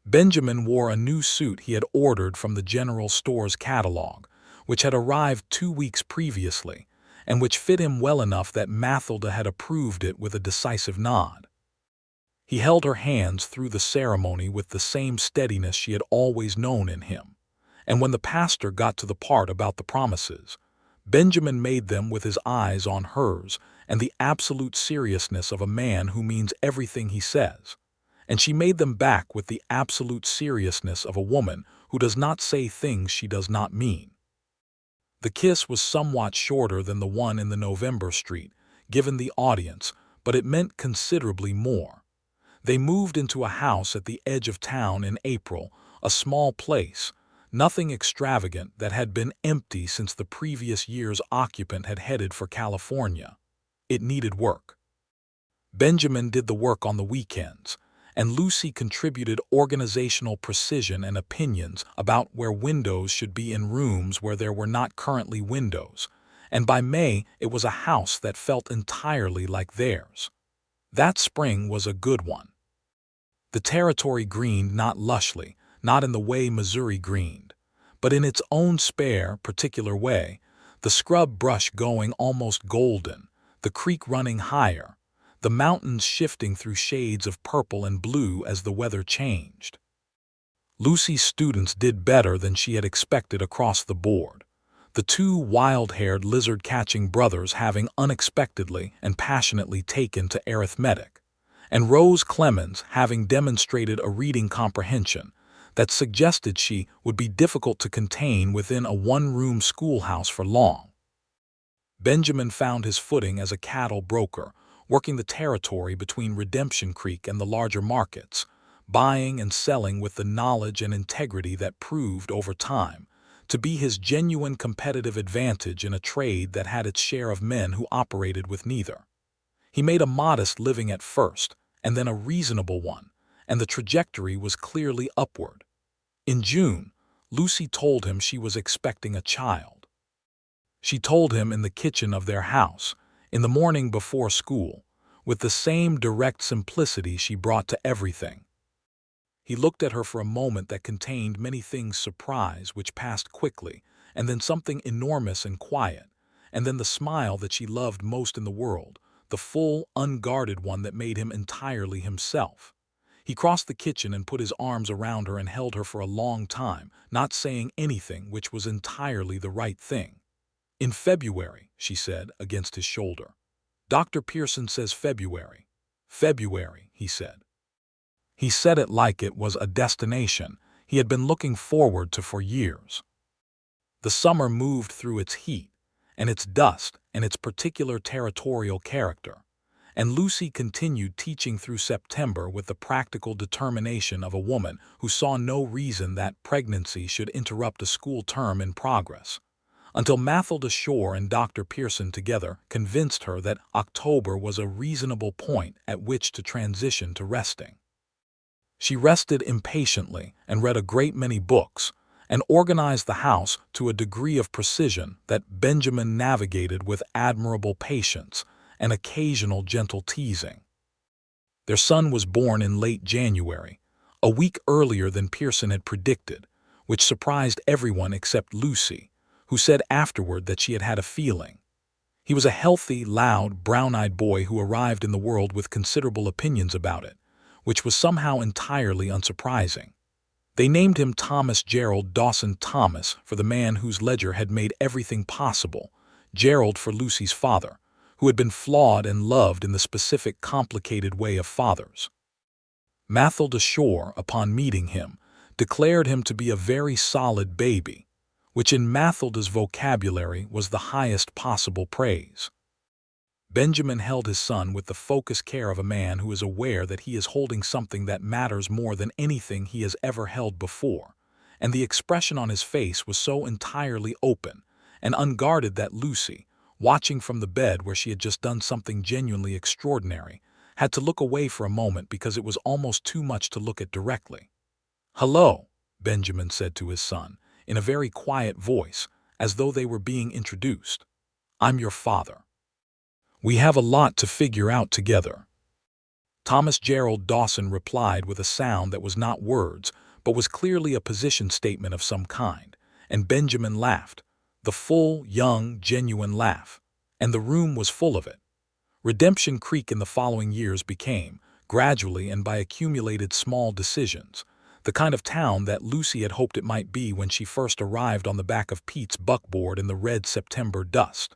Benjamin wore a new suit he had ordered from the general store's catalog, which had arrived 2 weeks previously, and which fit him well enough that Mathilda had approved it with a decisive nod. He held her hands through the ceremony with the same steadiness she had always known in him, and when the pastor got to the part about the promises, Benjamin made them with his eyes on hers and the absolute seriousness of a man who means everything he says, and she made them back with the absolute seriousness of a woman who does not say things she does not mean. The kiss was somewhat shorter than the one in the November street, given the audience, but it meant considerably more. They moved into a house at the edge of town in April, a small place, nothing extravagant, that had been empty since the previous year's occupant had headed for California. It needed work. Benjamin did the work on the weekends, and Lucy contributed organizational precision and opinions about where windows should be in rooms where there were not currently windows, and by May it was a house that felt entirely like theirs. That spring was a good one. The territory greened not lushly, not in the way Missouri greened, but in its own spare, particular way, the scrub brush going almost golden, the creek running higher, the mountains shifting through shades of purple and blue as the weather changed. Lucy's students did better than she had expected across the board, the two wild-haired lizard-catching brothers having unexpectedly and passionately taken to arithmetic, and Rose Clemens having demonstrated a reading comprehension that suggested she would be difficult to contain within a one-room schoolhouse for long. Benjamin found his footing as a cattle broker, working the territory between Redemption Creek and the larger markets, buying and selling with the knowledge and integrity that proved over time to be his genuine competitive advantage in a trade that had its share of men who operated with neither. He made a modest living at first, and then a reasonable one, and the trajectory was clearly upward. In June, Lucy told him she was expecting a child. She told him in the kitchen of their house, in the morning before school, with the same direct simplicity she brought to everything. He looked at her for a moment that contained many things: surprise, which passed quickly, and then something enormous and quiet, and then the smile that she loved most in the world, the full, unguarded one that made him entirely himself. He crossed the kitchen and put his arms around her and held her for a long time, not saying anything, which was entirely the right thing. "In February," she said, against his shoulder. "Dr. Pearson says February." "February," he said. He said it like it was a destination he had been looking forward to for years. The summer moved through its heat, and its dust, and its particular territorial character, and Lucy continued teaching through September with the practical determination of a woman who saw no reason that pregnancy should interrupt a school term in progress, until Mathilda Shore and Dr. Pearson together convinced her that October was a reasonable point at which to transition to resting. She rested impatiently and read a great many books, and organized the house to a degree of precision that Benjamin navigated with admirable patience and occasional gentle teasing. Their son was born in late January, a week earlier than Pearson had predicted, which surprised everyone except Lucy, who said afterward that she had had a feeling. He was a healthy, loud, brown-eyed boy who arrived in the world with considerable opinions about it, which was somehow entirely unsurprising. They named him Thomas Gerald Dawson Thomas for the man whose ledger had made everything possible, Gerald for Lucy's father, who had been flawed and loved in the specific, complicated way of fathers. Mathilda Shore, upon meeting him, declared him to be a very solid baby, which in Mathilda's vocabulary was the highest possible praise. Benjamin held his son with the focused care of a man who is aware that he is holding something that matters more than anything he has ever held before, and the expression on his face was so entirely open and unguarded that Lucy, watching from the bed where she had just done something genuinely extraordinary, had to look away for a moment because it was almost too much to look at directly. "Hello," Benjamin said to his son, in a very quiet voice, as though they were being introduced. "I'm your father. We have a lot to figure out together." Thomas Gerald Dawson replied with a sound that was not words, but was clearly a position statement of some kind, and Benjamin laughed, the full, young, genuine laugh, and the room was full of it. Redemption Creek in the following years became, gradually and by accumulated small decisions, the kind of town that Lucy had hoped it might be when she first arrived on the back of Pete's buckboard in the red September dust.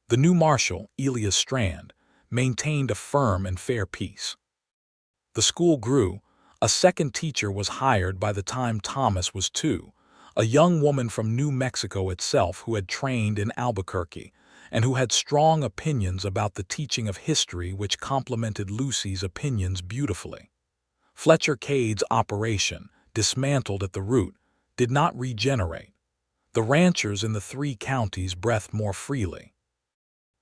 The new marshal, Elias Strand, maintained a firm and fair peace. The school grew. A second teacher was hired by the time Thomas was 2, a young woman from New Mexico itself who had trained in Albuquerque and who had strong opinions about the teaching of history which complemented Lucy's opinions beautifully. Fletcher Cade's operation, dismantled at the root, did not regenerate. The ranchers in the 3 counties breathed more freely.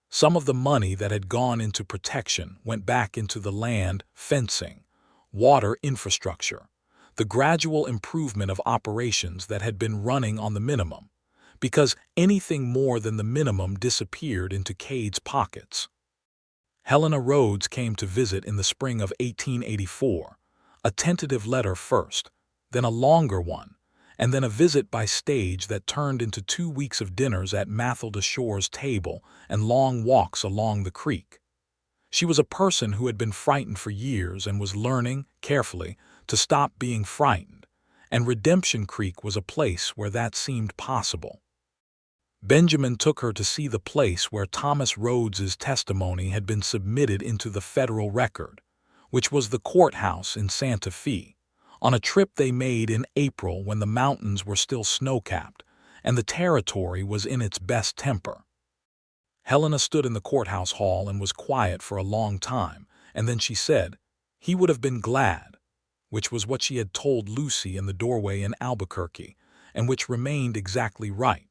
Some of the money that had gone into protection went back into the land, fencing, water infrastructure, the gradual improvement of operations that had been running on the minimum, because anything more than the minimum disappeared into Cade's pockets. Helena Rhodes came to visit in the spring of 1884, a tentative letter first, then a longer one, and then a visit by stage that turned into 2 weeks of dinners at Mathilda Shore's table and long walks along the creek. She was a person who had been frightened for years and was learning, carefully, to stop being frightened, and Redemption Creek was a place where that seemed possible. Benjamin took her to see the place where Thomas Rhodes's testimony had been submitted into the federal record, which was the courthouse in Santa Fe, on a trip they made in April when the mountains were still snow-capped and the territory was in its best temper. Helena stood in the courthouse hall and was quiet for a long time, and then she said, "He would have been glad," which was what she had told Lucy in the doorway in Albuquerque, and which remained exactly right.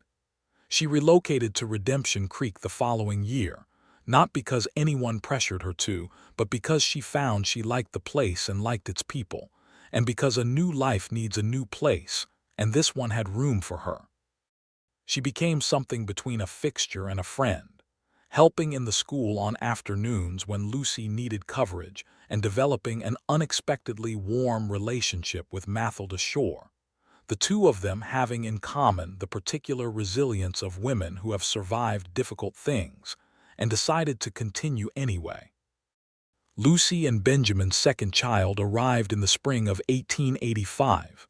She relocated to Redemption Creek the following year, not because anyone pressured her to, but because she found she liked the place and liked its people, and because a new life needs a new place, and this one had room for her. She became something between a fixture and a friend, helping in the school on afternoons when Lucy needed coverage and developing an unexpectedly warm relationship with Mathilda Shore, the two of them having in common the particular resilience of women who have survived difficult things and decided to continue anyway. Lucy and Benjamin's second child arrived in the spring of 1885,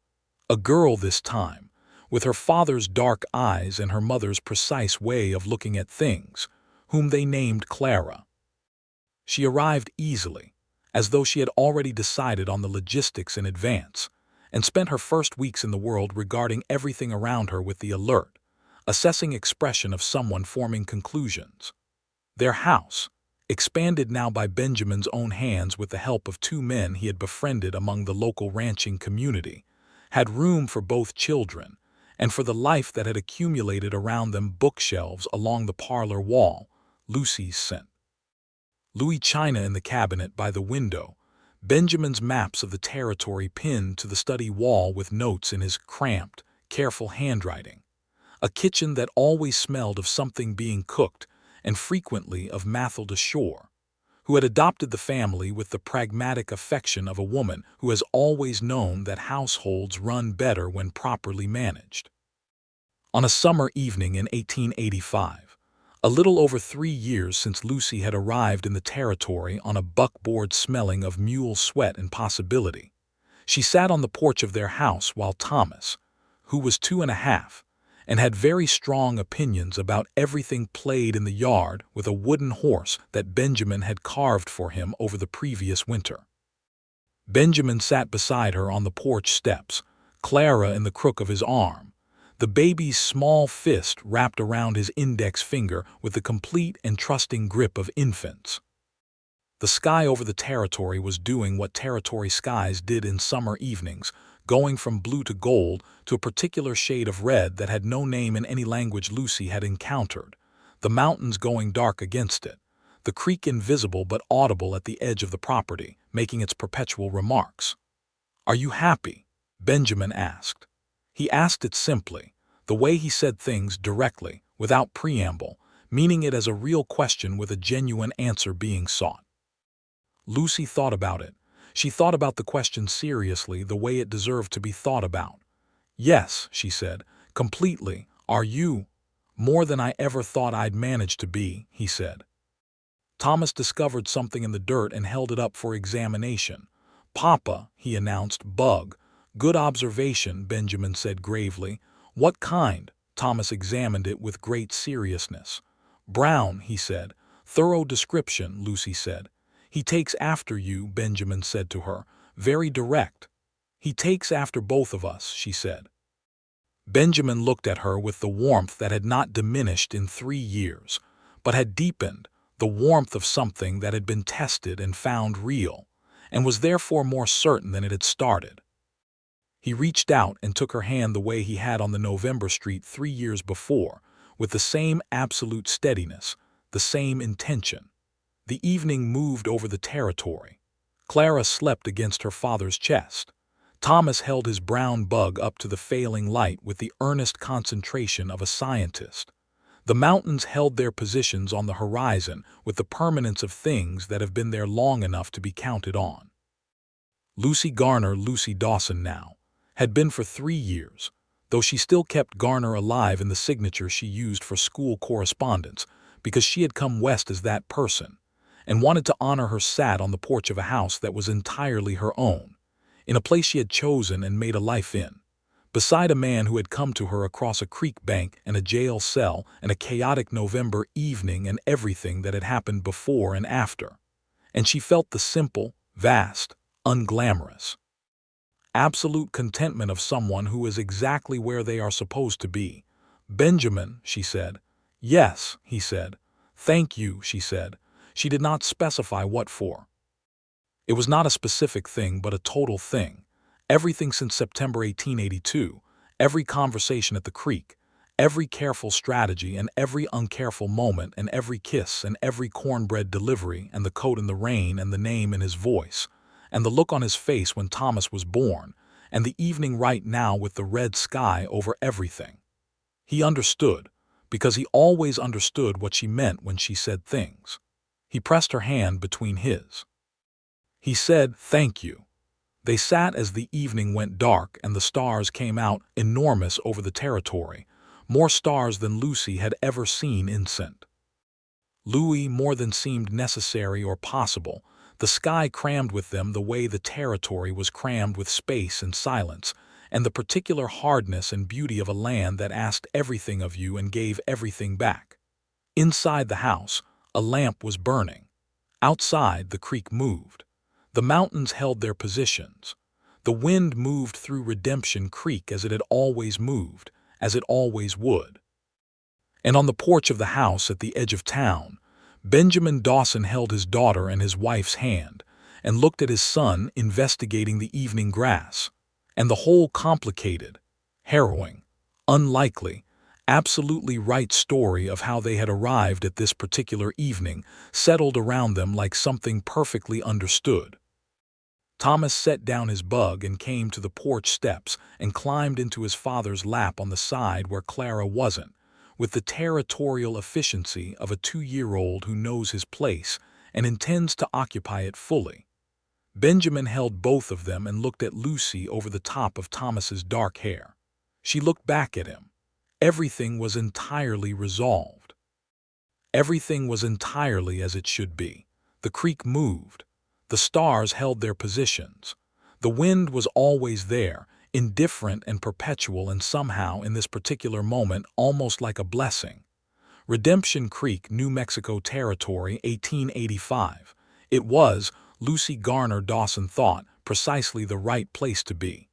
a girl this time, with her father's dark eyes and her mother's precise way of looking at things, whom they named Clara. She arrived easily, as though she had already decided on the logistics in advance, and spent her first weeks in the world regarding everything around her with the alert, assessing expression of someone forming conclusions. Their house, expanded now by Benjamin's own hands with the help of two men he had befriended among the local ranching community, had room for both children, and for the life that had accumulated around them bookshelves along the parlor wall, Lucy's scent. Louis china in the cabinet by the window, Benjamin's maps of the territory pinned to the study wall with notes in his cramped, careful handwriting, a kitchen that always smelled of something being cooked and frequently of Mathilda Shore, who had adopted the family with the pragmatic affection of a woman who has always known that households run better when properly managed. On a summer evening in 1885, a little over 3 years since Lucy had arrived in the territory on a buckboard smelling of mule sweat and possibility, she sat on the porch of their house while Thomas, who was 2.5, and had very strong opinions about everything, played in the yard with a wooden horse that Benjamin had carved for him over the previous winter. Benjamin sat beside her on the porch steps, Clara in the crook of his arm, the baby's small fist wrapped around his index finger with the complete and trusting grip of infants. The sky over the territory was doing what territory skies did in summer evenings, going from blue to gold to a particular shade of red that had no name in any language Lucy had encountered, the mountains going dark against it, the creek invisible but audible at the edge of the property, making its perpetual remarks. "Are you happy?" Benjamin asked. He asked it simply, the way he said things directly, without preamble, meaning it as a real question with a genuine answer being sought. Lucy thought about it. She thought about the question seriously, the way it deserved to be thought about. "Yes," she said, "completely. Are you?" "More than I ever thought I'd manage to be," he said. Thomas discovered something in the dirt and held it up for examination. "Papa," he announced, "bug." "Good observation," Benjamin said gravely. "What kind?" Thomas examined it with great seriousness. "Brown," he said. "Thorough description," Lucy said. "He takes after you," Benjamin said to her, very direct. "He takes after both of us," she said. Benjamin looked at her with the warmth that had not diminished in 3 years, but had deepened, the warmth of something that had been tested and found real, and was therefore more certain than it had started. He reached out and took her hand the way he had on the November Street 3 years before, with the same absolute steadiness, the same intention. The evening moved over the territory. Clara slept against her father's chest. Thomas held his brown bug up to the failing light with the earnest concentration of a scientist. The mountains held their positions on the horizon with the permanence of things that have been there long enough to be counted on. Lucy Garner, Lucy Dawson now, had been for 3 years, though she still kept Garner alive in the signature she used for school correspondence, because she had come west as that person, and wanted to honor her sat on the porch of a house that was entirely her own, in a place she had chosen and made a life in. beside a man who had come to her across a creek bank and a jail cell and a chaotic November evening and everything that had happened before and after. And she felt the simple, vast, unglamorous, absolute contentment of someone who is exactly where they are supposed to be. "Benjamin," she said. "Yes," he said. "Thank you," she said. She did not specify what for. It was not a specific thing, but a total thing. Everything since September 1882, every conversation at the creek, every careful strategy and every uncareful moment and every kiss and every cornbread delivery and the coat in the rain and the name in his voice, and the look on his face when Thomas was born, and the evening right now with the red sky over everything. He understood, because he always understood what she meant when she said things. He pressed her hand between his. He said, "Thank you." They sat as the evening went dark and the stars came out enormous over the territory, more stars than Lucy had ever seen instant. Louis more than seemed necessary or possible, the sky crammed with them the way the territory was crammed with space and silence, and the particular hardness and beauty of a land that asked everything of you and gave everything back. Inside the house, a lamp was burning. Outside, the creek moved. The mountains held their positions. The wind moved through Redemption Creek as it had always moved, as it always would. And on the porch of the house at the edge of town, Benjamin Dawson held his daughter and his wife's hand and looked at his son investigating the evening grass, and the whole complicated, harrowing, unlikely, absolutely right story of how they had arrived at this particular evening settled around them like something perfectly understood. Thomas set down his bug and came to the porch steps and climbed into his father's lap on the side where Clara wasn't, with the territorial efficiency of a 2-year-old who knows his place and intends to occupy it fully. Benjamin held both of them and looked at Lucy over the top of Thomas's dark hair. She looked back at him. Everything was entirely resolved. Everything was entirely as it should be. The creek moved. The stars held their positions. The wind was always there, indifferent and perpetual, and somehow, in this particular moment, almost like a blessing. Redemption Creek, New Mexico Territory, 1885. It was, Lucy Garner Dawson thought, precisely the right place to be.